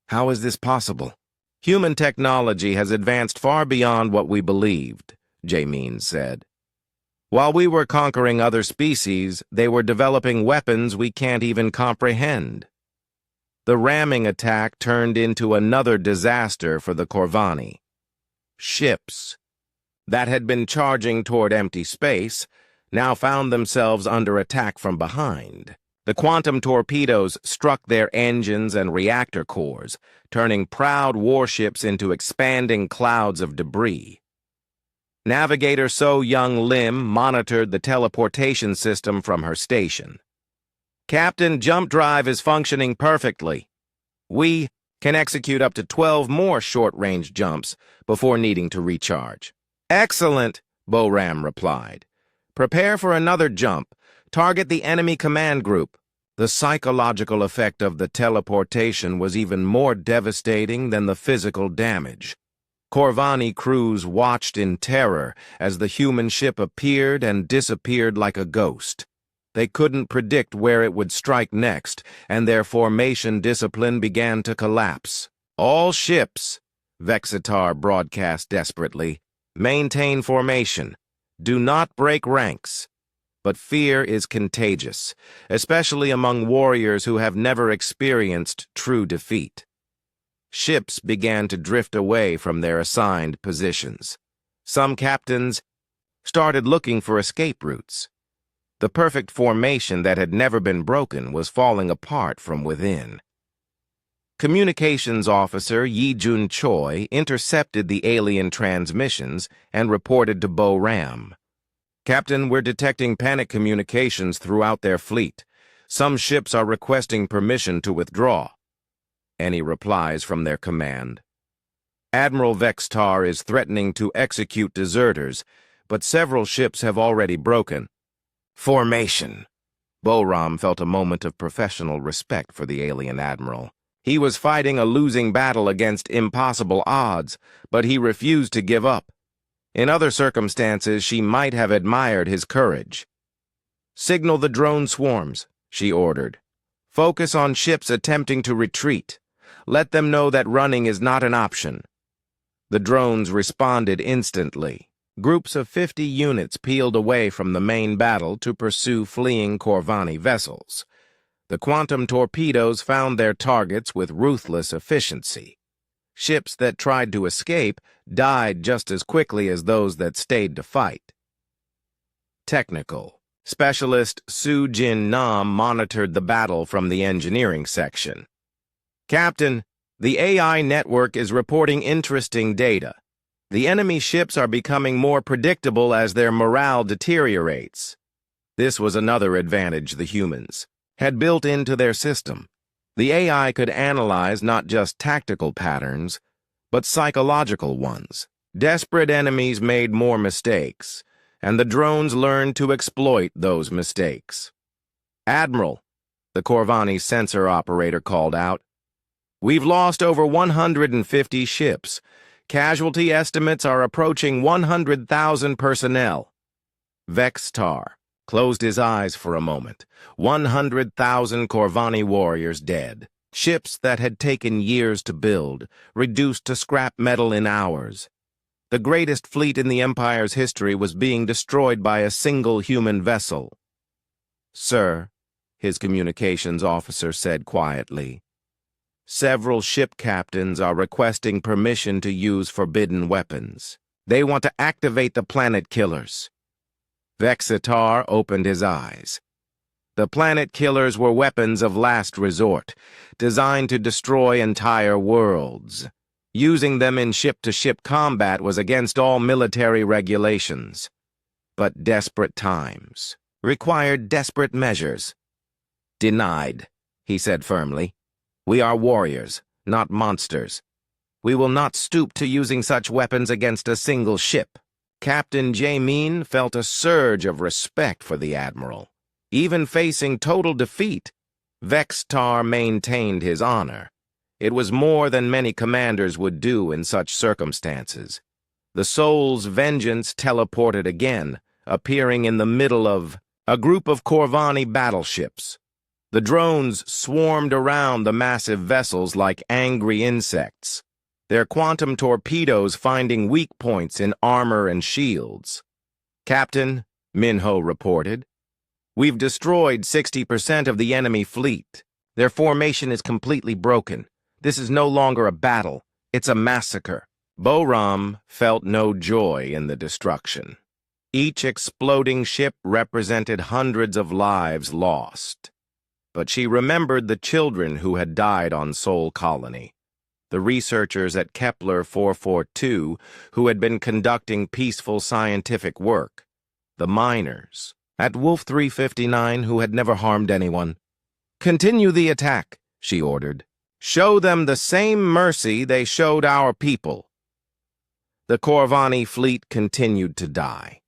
How is this possible? Human technology has advanced far beyond what we believed, Jamin said. While we were conquering other species, they were developing weapons we can't even comprehend. The ramming attack turned into another disaster for the Corvani. Ships that had been charging toward empty space now found themselves under attack from behind. The quantum torpedoes struck their engines and reactor cores, turning proud warships into expanding clouds of debris. Navigator So Young Lim monitored the teleportation system from her station. Captain, jump drive is functioning perfectly. We can execute up to 12 more short-range jumps before needing to recharge. Excellent, Boram replied. Prepare for another jump. Target the enemy command group. The psychological effect of the teleportation was even more devastating than the physical damage. Corvani crews watched in terror as the human ship appeared and disappeared like a ghost. They couldn't predict where it would strike next, and their formation discipline began to collapse. All ships, Vexitar broadcast desperately, maintain formation. Do not break ranks. But fear is contagious, especially among warriors who have never experienced true defeat. Ships began to drift away from their assigned positions. Some captains started looking for escape routes. The perfect formation that had never been broken was falling apart from within. Communications officer Yi Jun Choi intercepted the alien transmissions and reported to Bo Ram. Captain, we're detecting panic communications throughout their fleet. Some ships are requesting permission to withdraw. Any replies from their command? Admiral Vextar is threatening to execute deserters, but several ships have already broken. Formation. Boram felt a moment of professional respect for the alien admiral. He was fighting a losing battle against impossible odds, but he refused to give up. In other circumstances, she might have admired his courage. Signal the drone swarms, she ordered. Focus on ships attempting to retreat. Let them know that running is not an option. The drones responded instantly. Groups of 50 units peeled away from the main battle to pursue fleeing Corvani vessels. The quantum torpedoes found their targets with ruthless efficiency. Ships that tried to escape died just as quickly as those that stayed to fight. Technical. Specialist Su Jin Nam monitored the battle from the engineering section. Captain, the AI network is reporting interesting data. The enemy ships are becoming more predictable as their morale deteriorates. This was another advantage the humans had built into their system. The AI could analyze not just tactical patterns, but psychological ones. Desperate enemies made more mistakes, and the drones learned to exploit those mistakes. Admiral, the Corvani sensor operator called out, we've lost over 150 ships. Casualty estimates are approaching 100,000 personnel. Vextar closed his eyes for a moment. 100,000 Corvani warriors dead. Ships that had taken years to build, reduced to scrap metal in hours. The greatest fleet in the Empire's history was being destroyed by a single human vessel. "Sir," his communications officer said quietly, "several ship captains are requesting permission to use forbidden weapons. They want to activate the planet killers." Vexitar opened his eyes. The planet killers were weapons of last resort, designed to destroy entire worlds. Using them in ship-to-ship combat was against all military regulations. But desperate times required desperate measures. "Denied," he said firmly. "We are warriors, not monsters. We will not stoop to using such weapons against a single ship." Captain Jamin felt a surge of respect for the Admiral. Even facing total defeat, Vextar maintained his honor. It was more than many commanders would do in such circumstances. The Soul's Vengeance teleported again, appearing in the middle of a group of Corvani battleships. The drones swarmed around the massive vessels like angry insects, their quantum torpedoes finding weak points in armor and shields. "Captain," Minho reported, "we've destroyed 60% of the enemy fleet. Their formation is completely broken. This is no longer a battle, it's a massacre." Boram felt no joy in the destruction. Each exploding ship represented hundreds of lives lost. But she remembered the children who had died on Sol Colony, the researchers at Kepler 442 who had been conducting peaceful scientific work, the miners at Wolf 359 who had never harmed anyone. "Continue the attack," she ordered. "Show them the same mercy they showed our people." The Corvani fleet continued to die.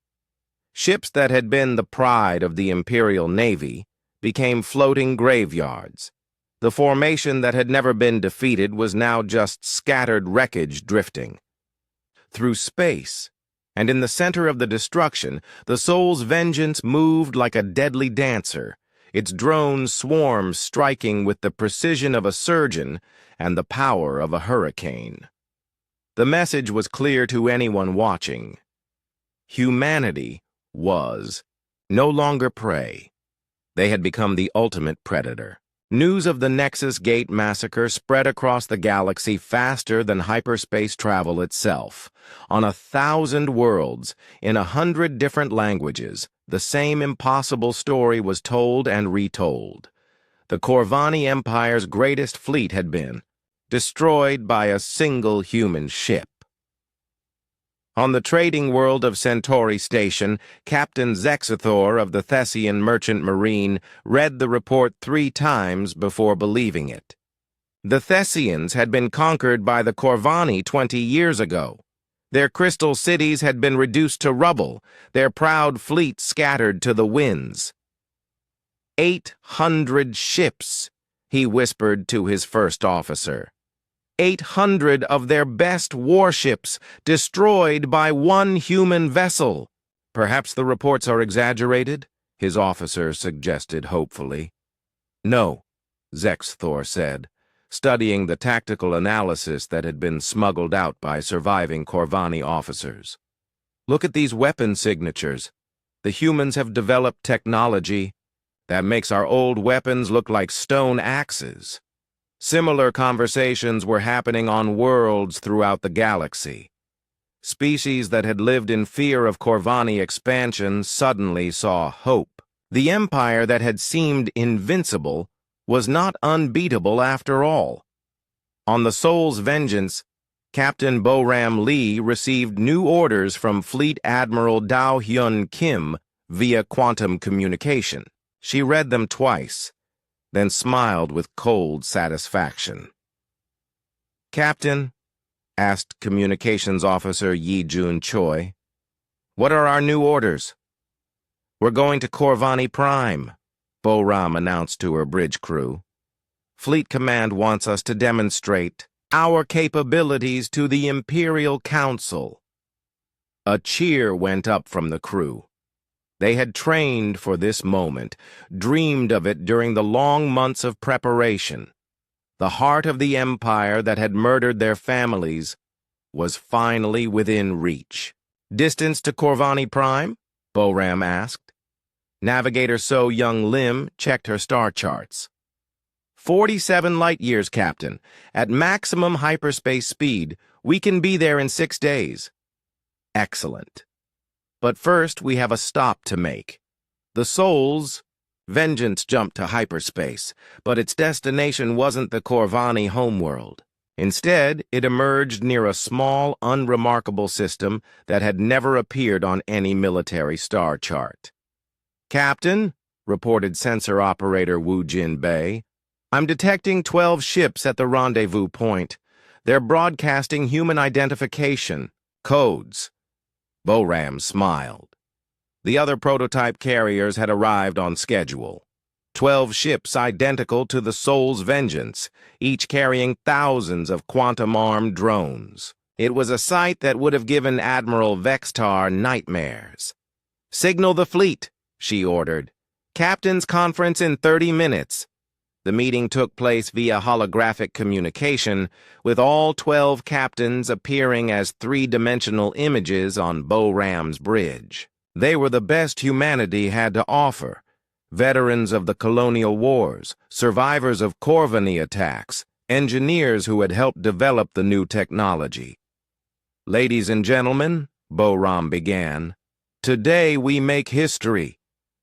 Ships that had been the pride of the Imperial Navy became floating graveyards. The formation that had never been defeated was now just scattered wreckage drifting through space, and in the center of the destruction, the Soul's Vengeance moved like a deadly dancer, its drone swarms striking with the precision of a surgeon and the power of a hurricane. The message was clear to anyone watching. Humanity was no longer prey. They had become the ultimate predator. News of the Nexus Gate massacre spread across the galaxy faster than hyperspace travel itself. On 1,000 worlds, in 100 different languages, the same impossible story was told and retold. The Corvani Empire's greatest fleet had been destroyed by a single human ship. On the trading world of Centauri Station, Captain Zexithor of the Thessian Merchant Marine read the report 3 times before believing it. The Thessians had been conquered by the Corvani 20 years ago. Their crystal cities had been reduced to rubble, their proud fleet scattered to the winds. 800 ships, he whispered to his first officer. 800 of their best warships destroyed by one human vessel. "Perhaps the reports are exaggerated?" his officer suggested hopefully. "No," Zexithor said, studying the tactical analysis that had been smuggled out by surviving Corvani officers. "Look at these weapon signatures. The humans have developed technology that makes our old weapons look like stone axes." Similar conversations were happening on worlds throughout the galaxy. Species that had lived in fear of Corvani expansion suddenly saw hope. The empire that had seemed invincible was not unbeatable after all. On the Soul's Vengeance, Captain Boram Lee received new orders from Fleet Admiral Dao Hyun Kim via quantum communication. She read them twice, then smiled with cold satisfaction. "Captain," asked Communications Officer Yi Jun Choi, "what are our new orders?" "We're going to Corvani Prime," Boram announced to her bridge crew. "Fleet Command wants us to demonstrate our capabilities to the Imperial Council." A cheer went up from the crew. They had trained for this moment, dreamed of it during the long months of preparation. The heart of the Empire that had murdered their families was finally within reach. "Distance to Corvani Prime?" Boram asked. Navigator So Young Lim checked her star charts. 47 light-years, Captain. At maximum hyperspace speed, we can be there in 6 days. Excellent. But first, we have a stop to make. The Soul's vengeance jumped to hyperspace, but its destination wasn't the Corvani homeworld. Instead, it emerged near a small, unremarkable system that had never appeared on any military star chart. "Captain," reported sensor operator Wu Jin Bei, "I'm detecting 12 ships at the rendezvous point. They're broadcasting human identification codes." Boram smiled. The other prototype carriers had arrived on schedule. 12 ships identical to the Soul's vengeance, each carrying thousands of quantum-armed drones. It was a sight that would have given Admiral Vextar nightmares. "Signal the fleet," she ordered. "Captain's conference in 30 minutes. The meeting took place via holographic communication, with all 12 captains appearing as three-dimensional images on Boram's bridge. They were the best humanity had to offer. Veterans of the colonial wars, survivors of Corvani attacks, engineers who had helped develop the new technology. "Ladies and gentlemen," Boram began, "today we make history.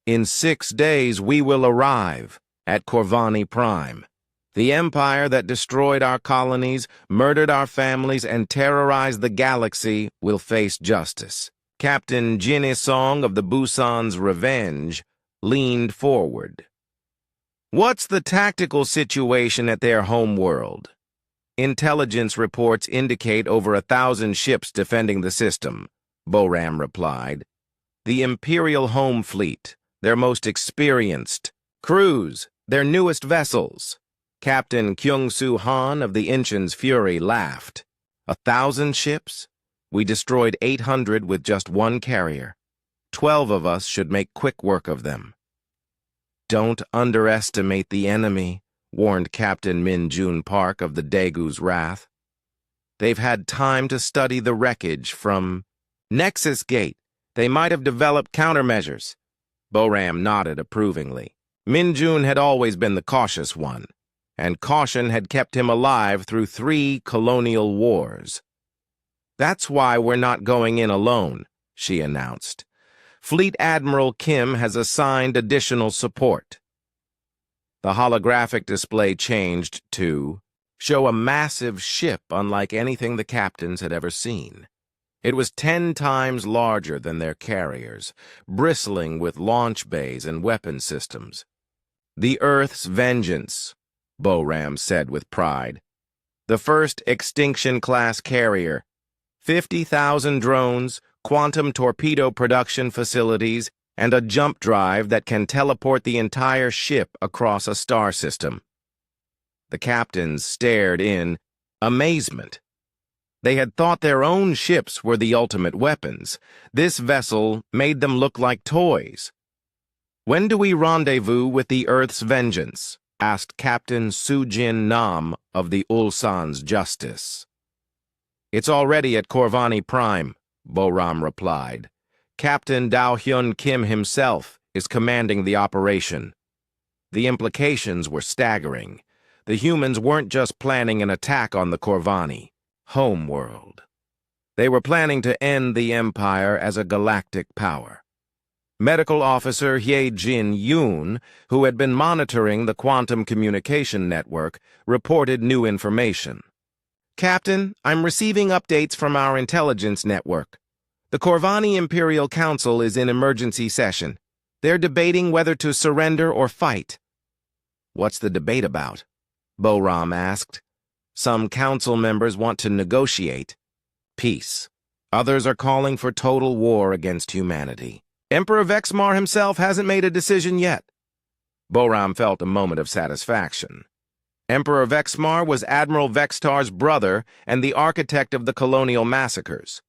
In 6 days we will arrive at Corvani Prime. The empire that destroyed our colonies, murdered our families, and terrorized the galaxy will face justice." Captain Jin Isong of the Busan's Revenge leaned forward. "What's the tactical situation at their homeworld?" "Intelligence reports indicate over 1,000 ships defending the system," Boram replied. "The Imperial Home Fleet, their most experienced crews, their newest vessels." Captain Kyung-Soo Han of the Inchen's Fury laughed. 1,000 ships? We destroyed 800 with just one carrier. 12 of us should make quick work of them. "Don't underestimate the enemy," warned Captain Min Jun Park of the Daegu's Wrath. "They've had time to study the wreckage from Nexus Gate. They might have developed countermeasures." Boram nodded approvingly. Min Jun had always been the cautious one, and caution had kept him alive through 3 colonial wars. "That's why we're not going in alone," she announced. "Fleet Admiral Kim has assigned additional support." The holographic display changed to show a massive ship unlike anything the captains had ever seen. It was 10 times larger than their carriers, bristling with launch bays and weapon systems. "The Earth's Vengeance," Boram said with pride. "The first Extinction-class carrier. 50,000 drones, quantum torpedo production facilities, and a jump drive that can teleport the entire ship across a star system." The captains stared in amazement. They had thought their own ships were the ultimate weapons. This vessel made them look like toys. "When do we rendezvous with the Earth's Vengeance?" asked Captain Sujin Nam of the Ulsan's Justice. "It's already at Corvani Prime," Boram replied. "Captain Dao-hyun Kim himself is commanding the operation." The implications were staggering. The humans weren't just planning an attack on the Corvani homeworld. They were planning to end the Empire as a galactic power. Medical Officer Hye Jin Yoon, who had been monitoring the quantum communication network, reported new information. "Captain, I'm receiving updates from our intelligence network. The Corvani Imperial Council is in emergency session. They're debating whether to surrender or fight." "What's the debate about?" Boram asked. "Some council members want to negotiate peace. Others are calling for total war against humanity. Emperor Vexmar himself hasn't made a decision yet." Boram felt a moment of satisfaction. Emperor Vexmar was Admiral Vextar's brother and the architect of the colonial massacres.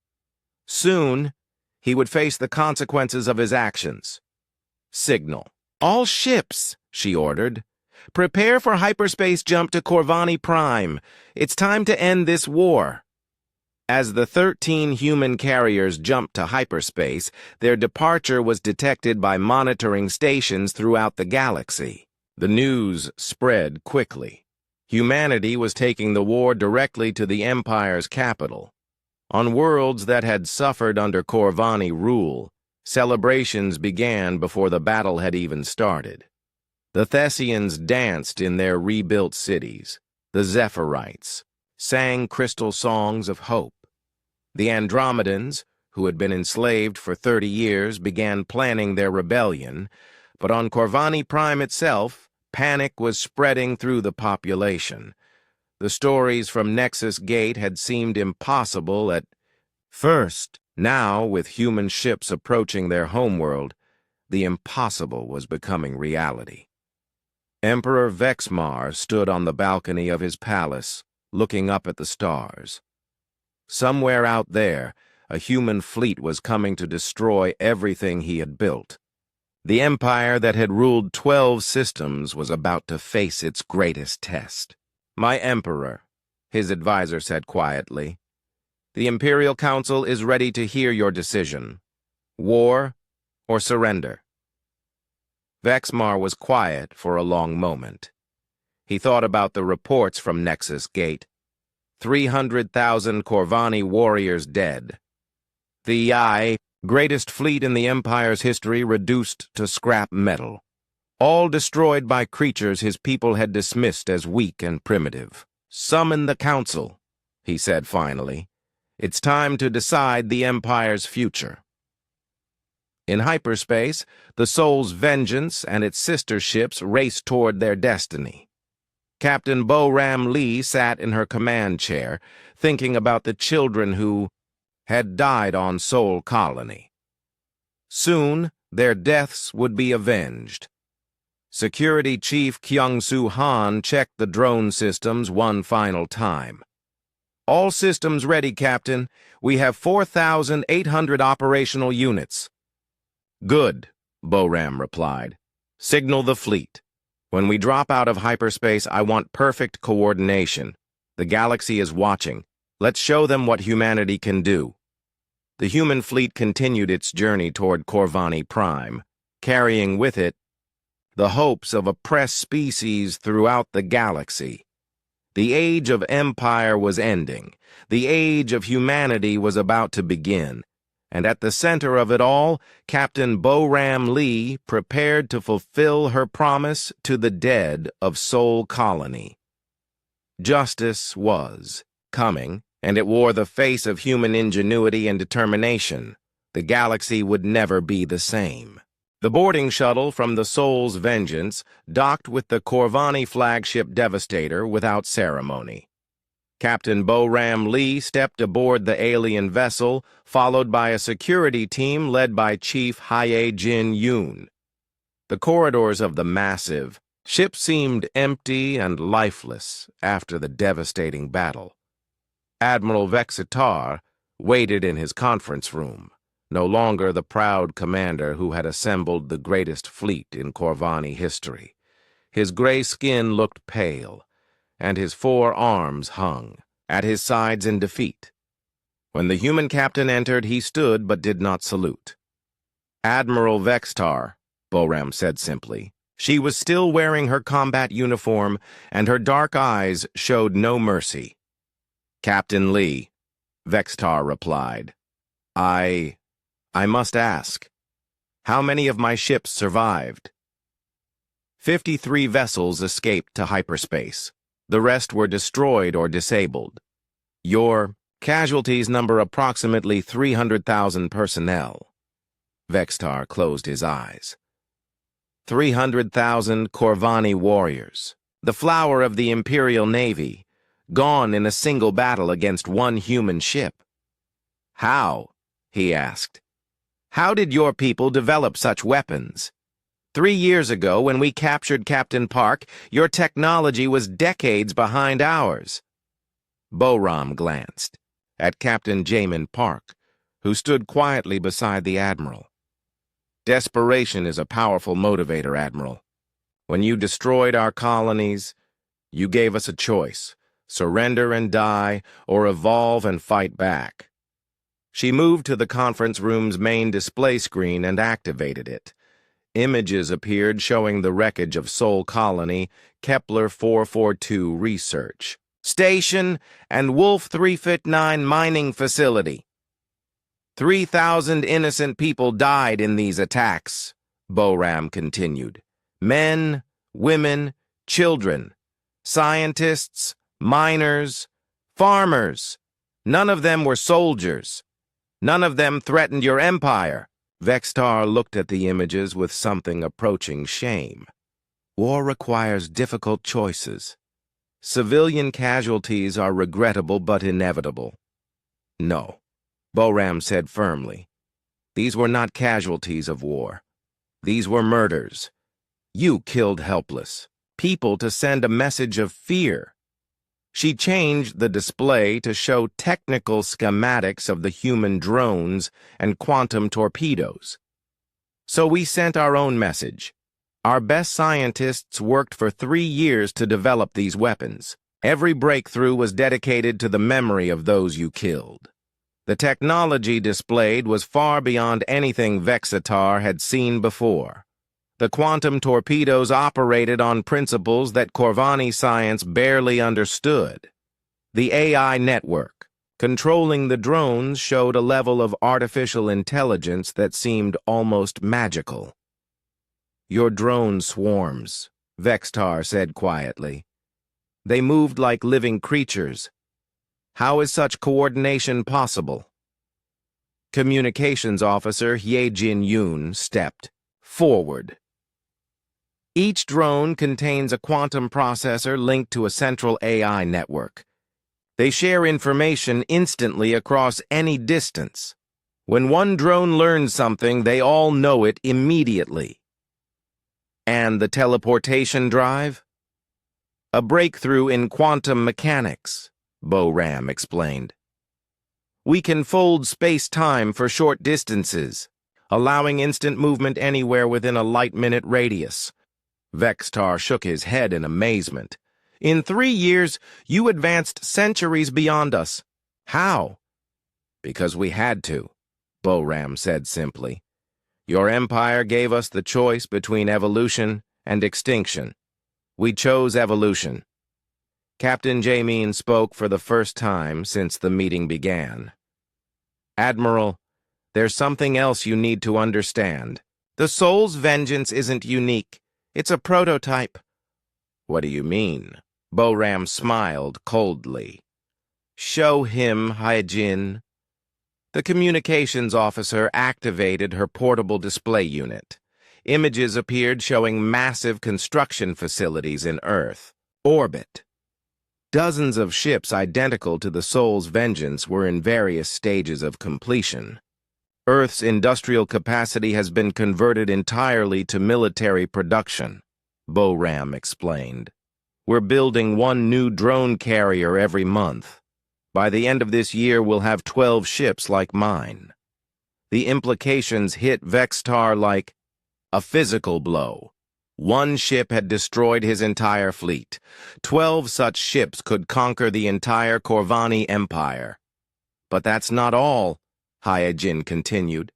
Soon, he would face the consequences of his actions. Signal. All ships, she ordered. Prepare for hyperspace jump to Corvani Prime. It's time to end this war. As the 13 human carriers jumped to hyperspace, their departure was detected by monitoring stations throughout the galaxy. The news spread quickly. Humanity was taking the war directly to the Empire's capital. On worlds that had suffered under Corvani rule, celebrations began before the battle had even started. The Thessians danced in their rebuilt cities. The Zephyrites sang crystal songs of hope. The Andromedans, who had been enslaved for 30 years, began planning their rebellion, but on Corvani Prime itself, panic was spreading through the population. The stories from Nexus Gate had seemed impossible at first. Now, with human ships approaching their homeworld, the impossible was becoming reality. Emperor Vexmar stood on the balcony of his palace, looking up at the stars. Somewhere out there, a human fleet was coming to destroy everything he had built. The empire that had ruled 12 systems was about to face its greatest test. "My Emperor," his advisor said quietly, "the Imperial Council is ready to hear your decision. War or surrender?" Vexmar was quiet for a long moment. He thought about the reports from Nexus Gate. 300,000 Corvani warriors dead. The greatest fleet in the Empire's history reduced to scrap metal. All destroyed by creatures his people had dismissed as weak and primitive. "Summon the Council," he said finally. "It's time to decide the Empire's future." In hyperspace, the Soul's Vengeance and its sister ships raced toward their destiny. Captain Bo-Ram Lee sat in her command chair, thinking about the children who had died on Sol Colony. Soon, their deaths would be avenged. Security Chief Kyung-Soo Han checked the drone systems one final time. "All systems ready, Captain. We have 4,800 operational units." "Good," Bo-Ram replied. "Signal the fleet. When we drop out of hyperspace, I want perfect coordination. The galaxy is watching. Let's show them what humanity can do." The human fleet continued its journey toward Corvani Prime, carrying with it the hopes of oppressed species throughout the galaxy. The age of empire was ending. The age of humanity was about to begin. And at the center of it all, Captain Bo-Ram Lee prepared to fulfill her promise to the dead of Sol Colony. Justice was coming, and it wore the face of human ingenuity and determination. The galaxy would never be the same. The boarding shuttle from the Soul's Vengeance docked with the Corvani flagship Devastator without ceremony. Captain Bo-Ram Lee stepped aboard the alien vessel, followed by a security team led by Chief Hye-Jin Yoon. The corridors of the massive ship seemed empty and lifeless after the devastating battle. Admiral Vexitar waited in his conference room, no longer the proud commander who had assembled the greatest fleet in Corvani history. His gray skin looked pale, and his 4 arms hung at his sides in defeat. When the human captain entered, he stood but did not salute. "Admiral Vextar," Bo-Ram said simply. She was still wearing her combat uniform, and her dark eyes showed no mercy. "Captain Lee," Vextar replied, I must ask, how many of my ships survived?" 53 vessels escaped to hyperspace. The rest were destroyed or disabled. "Your casualties number approximately 300,000 personnel." Vextar closed his eyes. 300,000 Corvani warriors, the flower of the Imperial Navy, gone in a single battle against one human ship. "How?" he asked. "How did your people develop such weapons?" 3 years ago, when we captured Captain Park, your technology was decades behind ours. Boram glanced at Captain Jamin Park, who stood quietly beside the Admiral. Desperation is a powerful motivator, Admiral. When you destroyed our colonies, you gave us a choice: surrender and die, or evolve and fight back. She moved to the conference room's main display screen and activated it. Images appeared showing the wreckage of Sol Colony, Kepler 442 Research Station, and Wolf 359 Mining Facility. 3,000 innocent people died in these attacks, Boram continued. Men, women, children, scientists, miners, farmers. None of them were soldiers. None of them threatened your empire. Vextar looked at the images with something approaching shame. War requires difficult choices. Civilian casualties are regrettable but inevitable. No, Boram said firmly. These were not casualties of war. These were murders. You killed helpless people to send a message of fear. She changed the display to show technical schematics of the human drones and quantum torpedoes. So we sent our own message. Our best scientists worked for 3 years to develop these weapons. Every breakthrough was dedicated to the memory of those you killed. The technology displayed was far beyond anything Vexitar had seen before. The quantum torpedoes operated on principles that Corvani science barely understood. The AI network, controlling the drones, showed a level of artificial intelligence that seemed almost magical. Your drone swarms, Vextar said quietly. They moved like living creatures. How is such coordination possible? Communications Officer Hyejin Yoon stepped forward. Each drone contains a quantum processor linked to a central AI network. They share information instantly across any distance. When one drone learns something, they all know it immediately. And the teleportation drive? A breakthrough in quantum mechanics, Boram explained. We can fold space-time for short distances, allowing instant movement anywhere within a light-minute radius. Vextar shook his head in amazement. In 3 years, you advanced centuries beyond us. How? Because we had to, Boram said simply. Your empire gave us the choice between evolution and extinction. We chose evolution. Captain Jamin spoke for the first time since the meeting began. Admiral, there's something else you need to understand. The Soul's vengeance isn't unique. It's a prototype. What do you mean? Boram smiled coldly. Show him, Hyejin. The communications officer activated her portable display unit. Images appeared showing massive construction facilities in Earth orbit. Dozens of ships identical to the Soul's vengeance were in various stages of completion. Earth's industrial capacity has been converted entirely to military production, Boram explained. We're building 1 new drone carrier every month. By the end of this year, we'll have 12 ships like mine. The implications hit Vextar like a physical blow. 1 ship had destroyed his entire fleet. 12 such ships could conquer the entire Corvani Empire. But that's not all, Hyejin continued.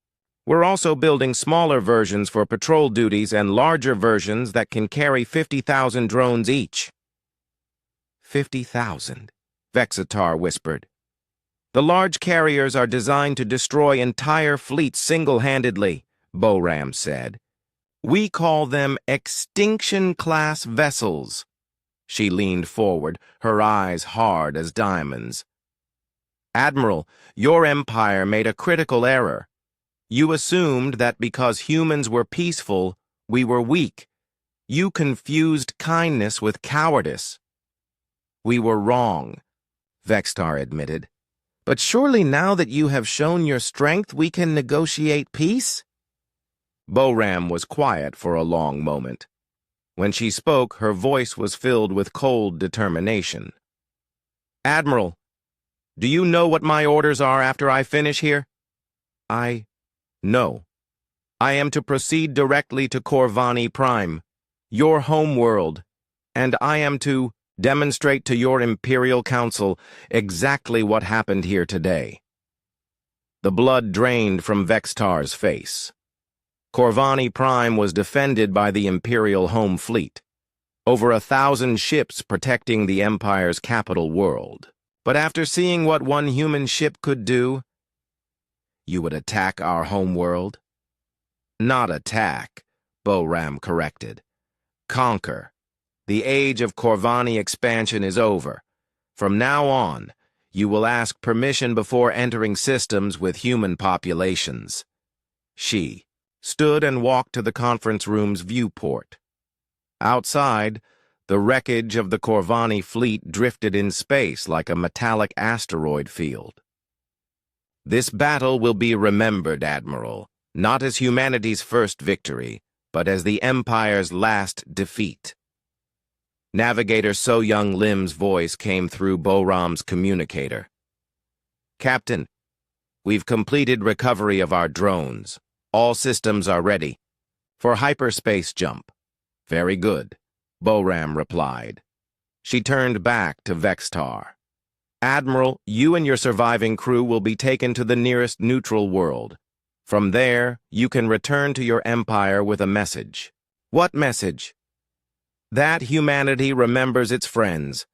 We're also building smaller versions for patrol duties and larger versions that can carry 50,000 drones each. 50,000, Vexitar whispered. The large carriers are designed to destroy entire fleets single-handedly, Boram said. We call them extinction-class vessels. She leaned forward, her eyes hard as diamonds. Admiral, your empire made a critical error. You assumed that because humans were peaceful, we were weak. You confused kindness with cowardice. We were wrong, Vextar admitted. But surely now that you have shown your strength, we can negotiate peace? Boram was quiet for a long moment. When she spoke, her voice was filled with cold determination. "Admiral, do you know what my orders are after I finish here?" No. I am to proceed directly to Corvani Prime, your home world, and I am to demonstrate to your Imperial Council exactly what happened here today." The blood drained from Vextar's face. Corvani Prime was defended by the Imperial Home Fleet, over 1,000 ships protecting the Empire's capital world. But after seeing what one human ship could do, you would attack our home world? Not attack, Boram corrected. Conquer. The age of Corvani expansion is over. From now on, you will ask permission before entering systems with human populations. She stood and walked to the conference room's viewport. Outside, the wreckage of the Corvani fleet drifted in space like a metallic asteroid field. "This battle will be remembered, Admiral, not as humanity's first victory, but as the Empire's last defeat." Navigator So Young Lim's voice came through Boram's communicator. "Captain, we've completed recovery of our drones. All systems are ready. For hyperspace jump." "Very good," Boram replied. She turned back to Vextar. "Admiral, you and your surviving crew will be taken to the nearest neutral world. From there, you can return to your empire with a message." "What message?" "That humanity remembers its friends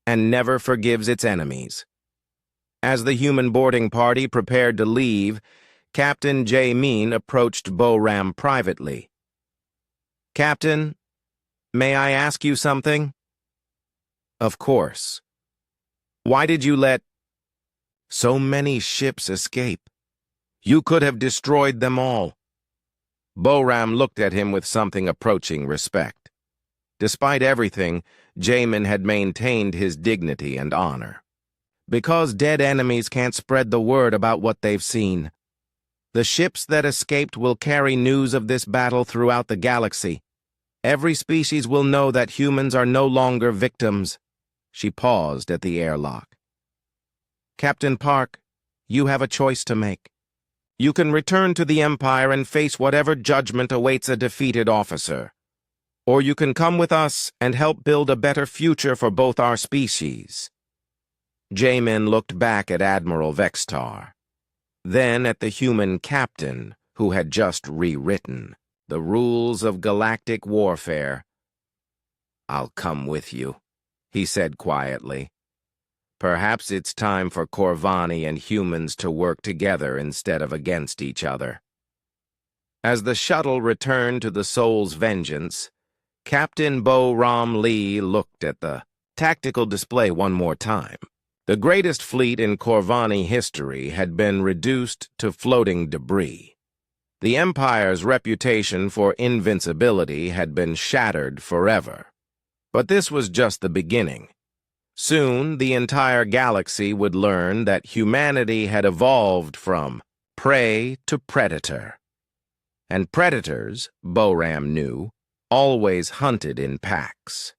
and never forgives its enemies." As the human boarding party prepared to leave, Captain Jamin approached Boram privately. "Captain, may I ask you something?" "Of course." "Why did you let so many ships escape? You could have destroyed them all." Boram looked at him with something approaching respect. Despite everything, Jamin had maintained his dignity and honor. "Because dead enemies can't spread the word about what they've seen. The ships that escaped will carry news of this battle throughout the galaxy. Every species will know that humans are no longer victims." She paused at the airlock. "Captain Park, you have a choice to make. You can return to the Empire and face whatever judgment awaits a defeated officer. Or you can come with us and help build a better future for both our species." Jamin looked back at Admiral Vextar, then at the human captain who had just rewritten the rules of galactic warfare. "I'll come with you," he said quietly. "Perhaps it's time for Corvani and humans to work together instead of against each other." As the shuttle returned to the Soul's Vengeance, Captain Boram Lee looked at the tactical display one more time. The greatest fleet in Corvani history had been reduced to floating debris. The Empire's reputation for invincibility had been shattered forever. But this was just the beginning. Soon, the entire galaxy would learn that humanity had evolved from prey to predator. And predators, Boram knew, always hunted in packs.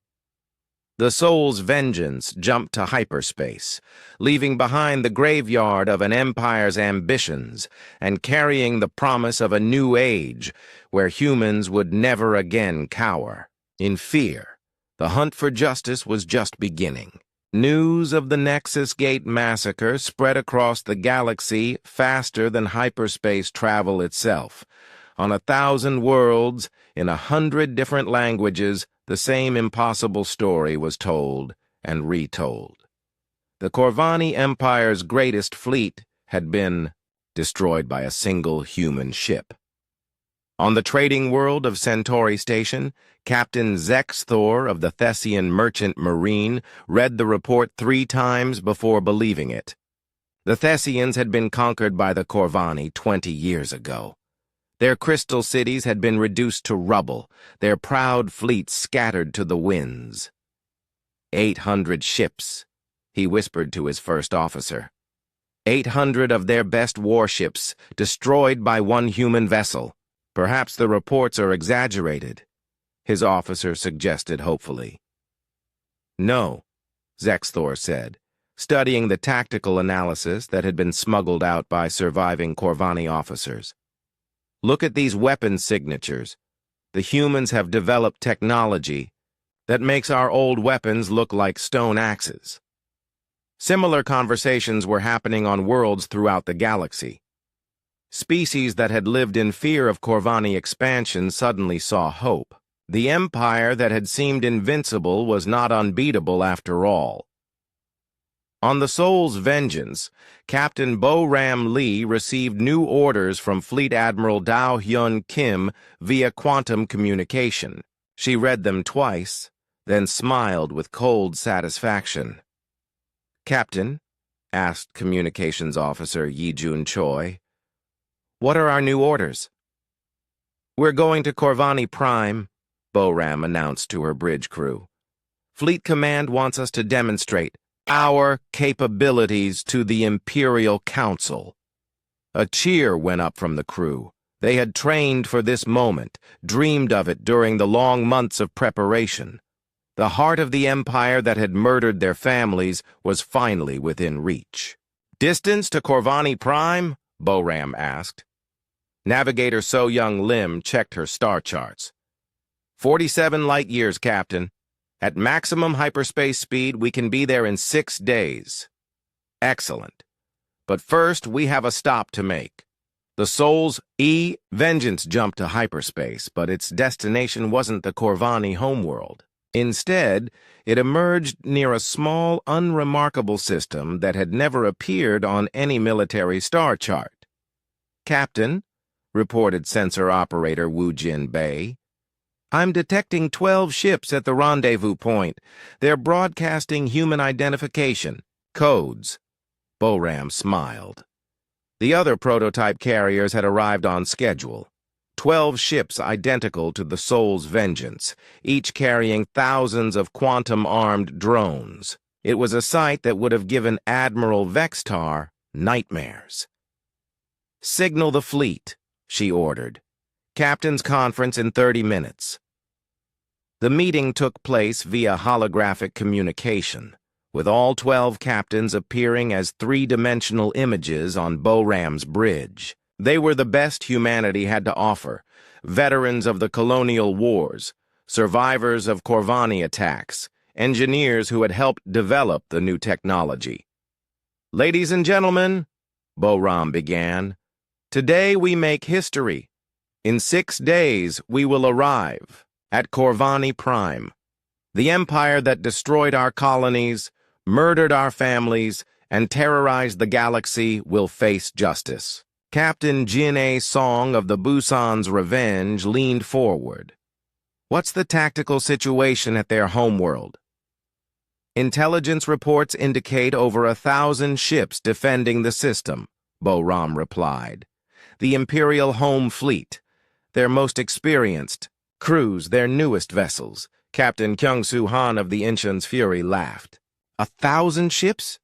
The Soul's Vengeance jumped to hyperspace, leaving behind the graveyard of an empire's ambitions and carrying the promise of a new age where humans would never again cower in fear. The hunt for justice was just beginning. News of the Nexus Gate massacre spread across the galaxy faster than hyperspace travel itself. On 1,000 worlds, in 100 different languages, the same impossible story was told and retold. The Corvani Empire's greatest fleet had been destroyed by a single human ship. On the trading world of Centauri Station, Captain Zex Thor of the Thessian Merchant Marine read the report 3 times before believing it. The Thessians had been conquered by the Corvani 20 years ago. Their crystal cities had been reduced to rubble, their proud fleets scattered to the winds. 800 ships, he whispered to his first officer. 800 of their best warships destroyed by one human vessel. Perhaps the reports are exaggerated, his officer suggested hopefully. No, Zexthor said, studying the tactical analysis that had been smuggled out by surviving Corvani officers. Look at these weapon signatures. The humans have developed technology that makes our old weapons look like stone axes. Similar conversations were happening on worlds throughout the galaxy. Species that had lived in fear of Corvani expansion suddenly saw hope. The empire that had seemed invincible was not unbeatable after all. On the Soul's Vengeance, Captain Bo Ram Lee received new orders from Fleet Admiral Dao Hyun Kim via quantum communication. She read them twice, then smiled with cold satisfaction. "Captain," asked Communications Officer Yi-Jun Choi, "what are our new orders?" "We're going to Corvani Prime," Bo-Ram announced to her bridge crew. "Fleet Command wants us to demonstrate our capabilities to the Imperial Council." A cheer went up from the crew. They had trained for this moment, dreamed of it during the long months of preparation. The heart of the empire that had murdered their families was finally within reach. "Distance to Corvani Prime?" Bo-Ram asked. Navigator So-Young Lim checked her star charts. 47 light years, Captain. At maximum hyperspace speed, we can be there in 6 days. Excellent. But first, we have a stop to make. The Soul's Vengeance jumped to hyperspace, but its destination wasn't the Corvani homeworld. Instead, it emerged near a small, unremarkable system that had never appeared on any military star chart. "Captain," reported sensor operator Wu Jin Bei, "I'm detecting 12 ships at the rendezvous point. They're broadcasting human identification codes." Bo-Ram smiled. The other prototype carriers had arrived on schedule. 12 ships identical to the Soul's Vengeance, each carrying thousands of quantum-armed drones. It was a sight that would have given Admiral Vextar nightmares. "Signal the fleet," she ordered. "Captain's conference in 30 minutes. The meeting took place via holographic communication, with all 12 captains appearing as three-dimensional images on Bo-Ram's bridge. They were the best humanity had to offer, veterans of the colonial wars, survivors of Corvani attacks, engineers who had helped develop the new technology. "Ladies and gentlemen," Bo-Ram began, "today we make history. In 6 days we will arrive at Corvani Prime. The empire that destroyed our colonies, murdered our families, and terrorized the galaxy will face justice." Captain Jin-A Song of the Busan's Revenge leaned forward. "What's the tactical situation at their homeworld?" "Intelligence reports indicate over 1,000 ships defending the system," Bo-Ram replied. "The Imperial Home Fleet, their most experienced, crews their newest vessels." Captain Kyung-Soo Han of the Incheon's Fury laughed. 1,000 ships?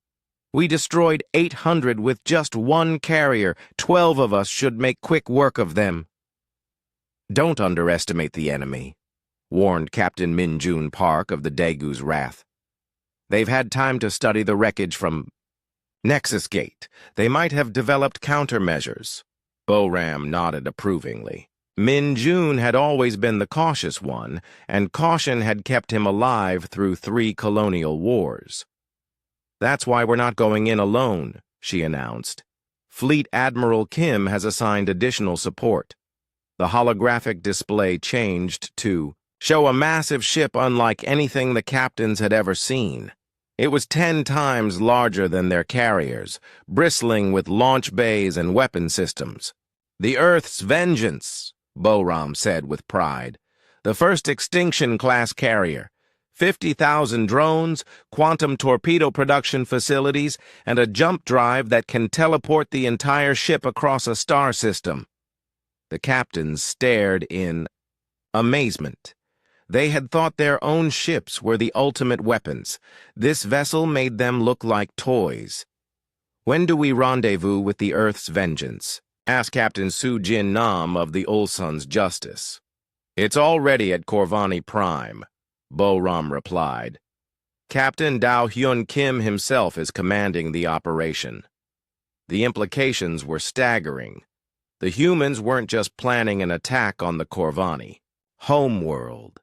We destroyed 800 with just one carrier. 12 of us should make quick work of them. "Don't underestimate the enemy," warned Captain Min-Jun Park of the Daegu's Wrath. "They've had time to study the wreckage from Nexus Gate. They might have developed countermeasures." Bo-Ram nodded approvingly. Min-Jun had always been the cautious one, and caution had kept him alive through 3 colonial wars. "That's why we're not going in alone," she announced. "Fleet Admiral Kim has assigned additional support." The holographic display changed to show a massive ship unlike anything the captains had ever seen. It was 10 times larger than their carriers, bristling with launch bays and weapon systems. "The Earth's Vengeance," Bo-Ram said with pride. "The first Extinction-class carrier. 50,000 drones, quantum torpedo production facilities, and a jump drive that can teleport the entire ship across a star system." The captains stared in amazement. They had thought their own ships were the ultimate weapons. This vessel made them look like toys. "When do we rendezvous with the Earth's Vengeance?" asked Captain Su-Jin Nam of the Ulsun's Justice. It's already at Corvani Prime, Bo-Ram replied. Captain Dao-Hyun Kim himself is commanding the operation. The implications were staggering. The humans weren't just planning an attack on the Corvani homeworld.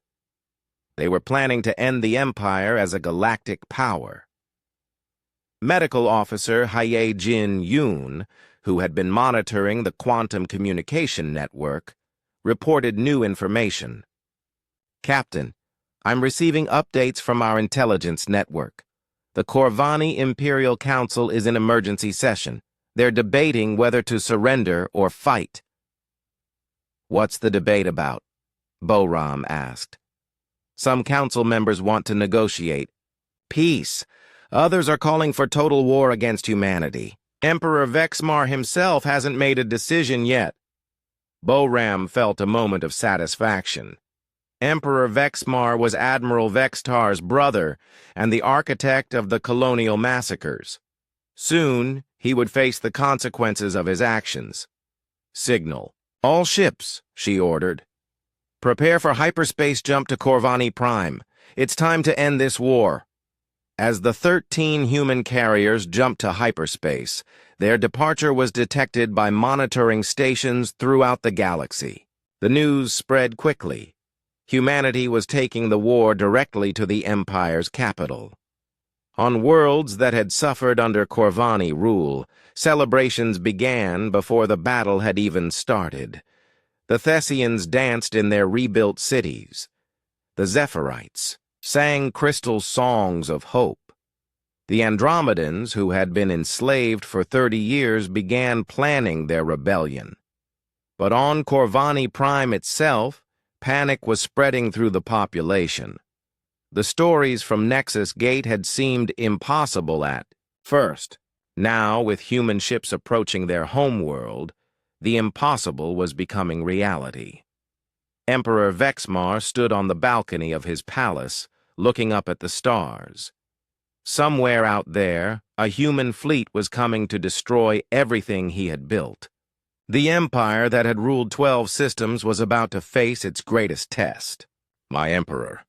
They were planning to end the Empire as a galactic power. Medical officer Hye Jin Yoon, who had been monitoring the quantum communication network, reported new information. Captain, I'm receiving updates from our intelligence network. The Corvani Imperial Council is in emergency session. They're debating whether to surrender or fight. What's the debate about? Bo-Ram asked. Some council members want to negotiate peace. Others are calling for total war against humanity. Emperor Vexmar himself hasn't made a decision yet. Bo-Ram felt a moment of satisfaction. Emperor Vexmar was Admiral Vextar's brother and the architect of the colonial massacres. Soon, he would face the consequences of his actions. Signal. All ships, she ordered. Prepare for hyperspace jump to Corvani Prime. It's time to end this war. As the 13 human carriers jumped to hyperspace, their departure was detected by monitoring stations throughout the galaxy. The news spread quickly. Humanity was taking the war directly to the Empire's capital. On worlds that had suffered under Corvani rule, celebrations began before the battle had even started. The Thessians danced in their rebuilt cities. The Zephyrites sang crystal songs of hope. The Andromedans, who had been enslaved for 30 years, began planning their rebellion. But on Corvani Prime itself, panic was spreading through the population. The stories from Nexus Gate had seemed impossible at first. Now, with human ships approaching their homeworld, the impossible was becoming reality. Emperor Vexmar stood on the balcony of his palace, looking up at the stars. Somewhere out there, a human fleet was coming to destroy everything he had built. The empire that had ruled 12 systems was about to face its greatest test. My emperor,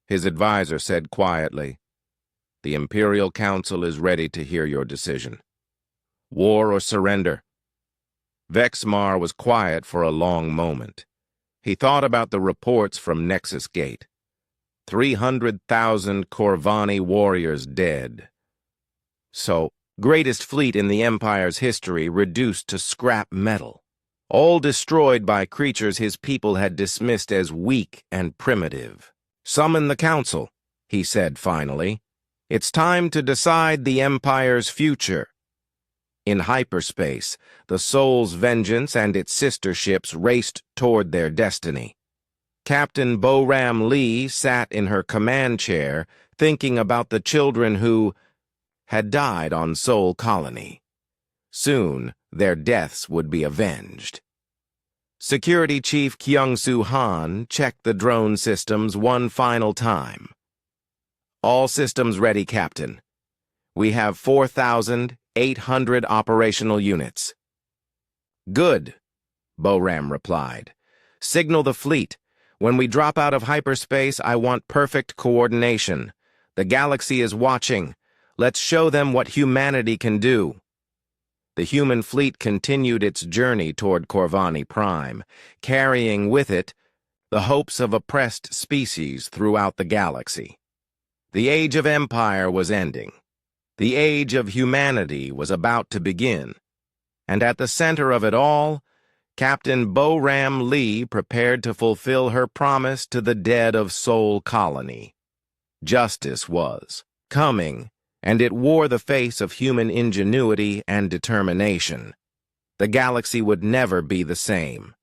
his advisor said quietly, the Imperial Council is ready to hear your decision. War or surrender? Vexmar was quiet for a long moment. He thought about the reports from Nexus Gate. 300,000 Corvani warriors dead. So, greatest fleet in the Empire's history reduced to scrap metal. All destroyed by creatures his people had dismissed as weak and primitive. Summon the Council, he said finally. It's time to decide the Empire's future. In hyperspace, the Soul's Vengeance and its sister ships raced toward their destiny. Captain Bo-Ram Lee sat in her command chair, thinking about the children who had died on Soul Colony. Soon, their deaths would be avenged. Security Chief Kyung-Soo Han checked the drone systems one final time. All systems ready, Captain. We have 4,800 operational units. Good, Bo-Ram replied. Signal the fleet. When we drop out of hyperspace, I want perfect coordination. The galaxy is watching. Let's show them what humanity can do. The human fleet continued its journey toward Corvani Prime, carrying with it the hopes of oppressed species throughout the galaxy. The Age of Empire was ending. The Age of Humanity was about to begin. And at the center of it all, Captain Bo-Ram Lee prepared to fulfill her promise to the dead of Soul Colony. Justice was coming, and it wore the face of human ingenuity and determination. The galaxy would never be the same.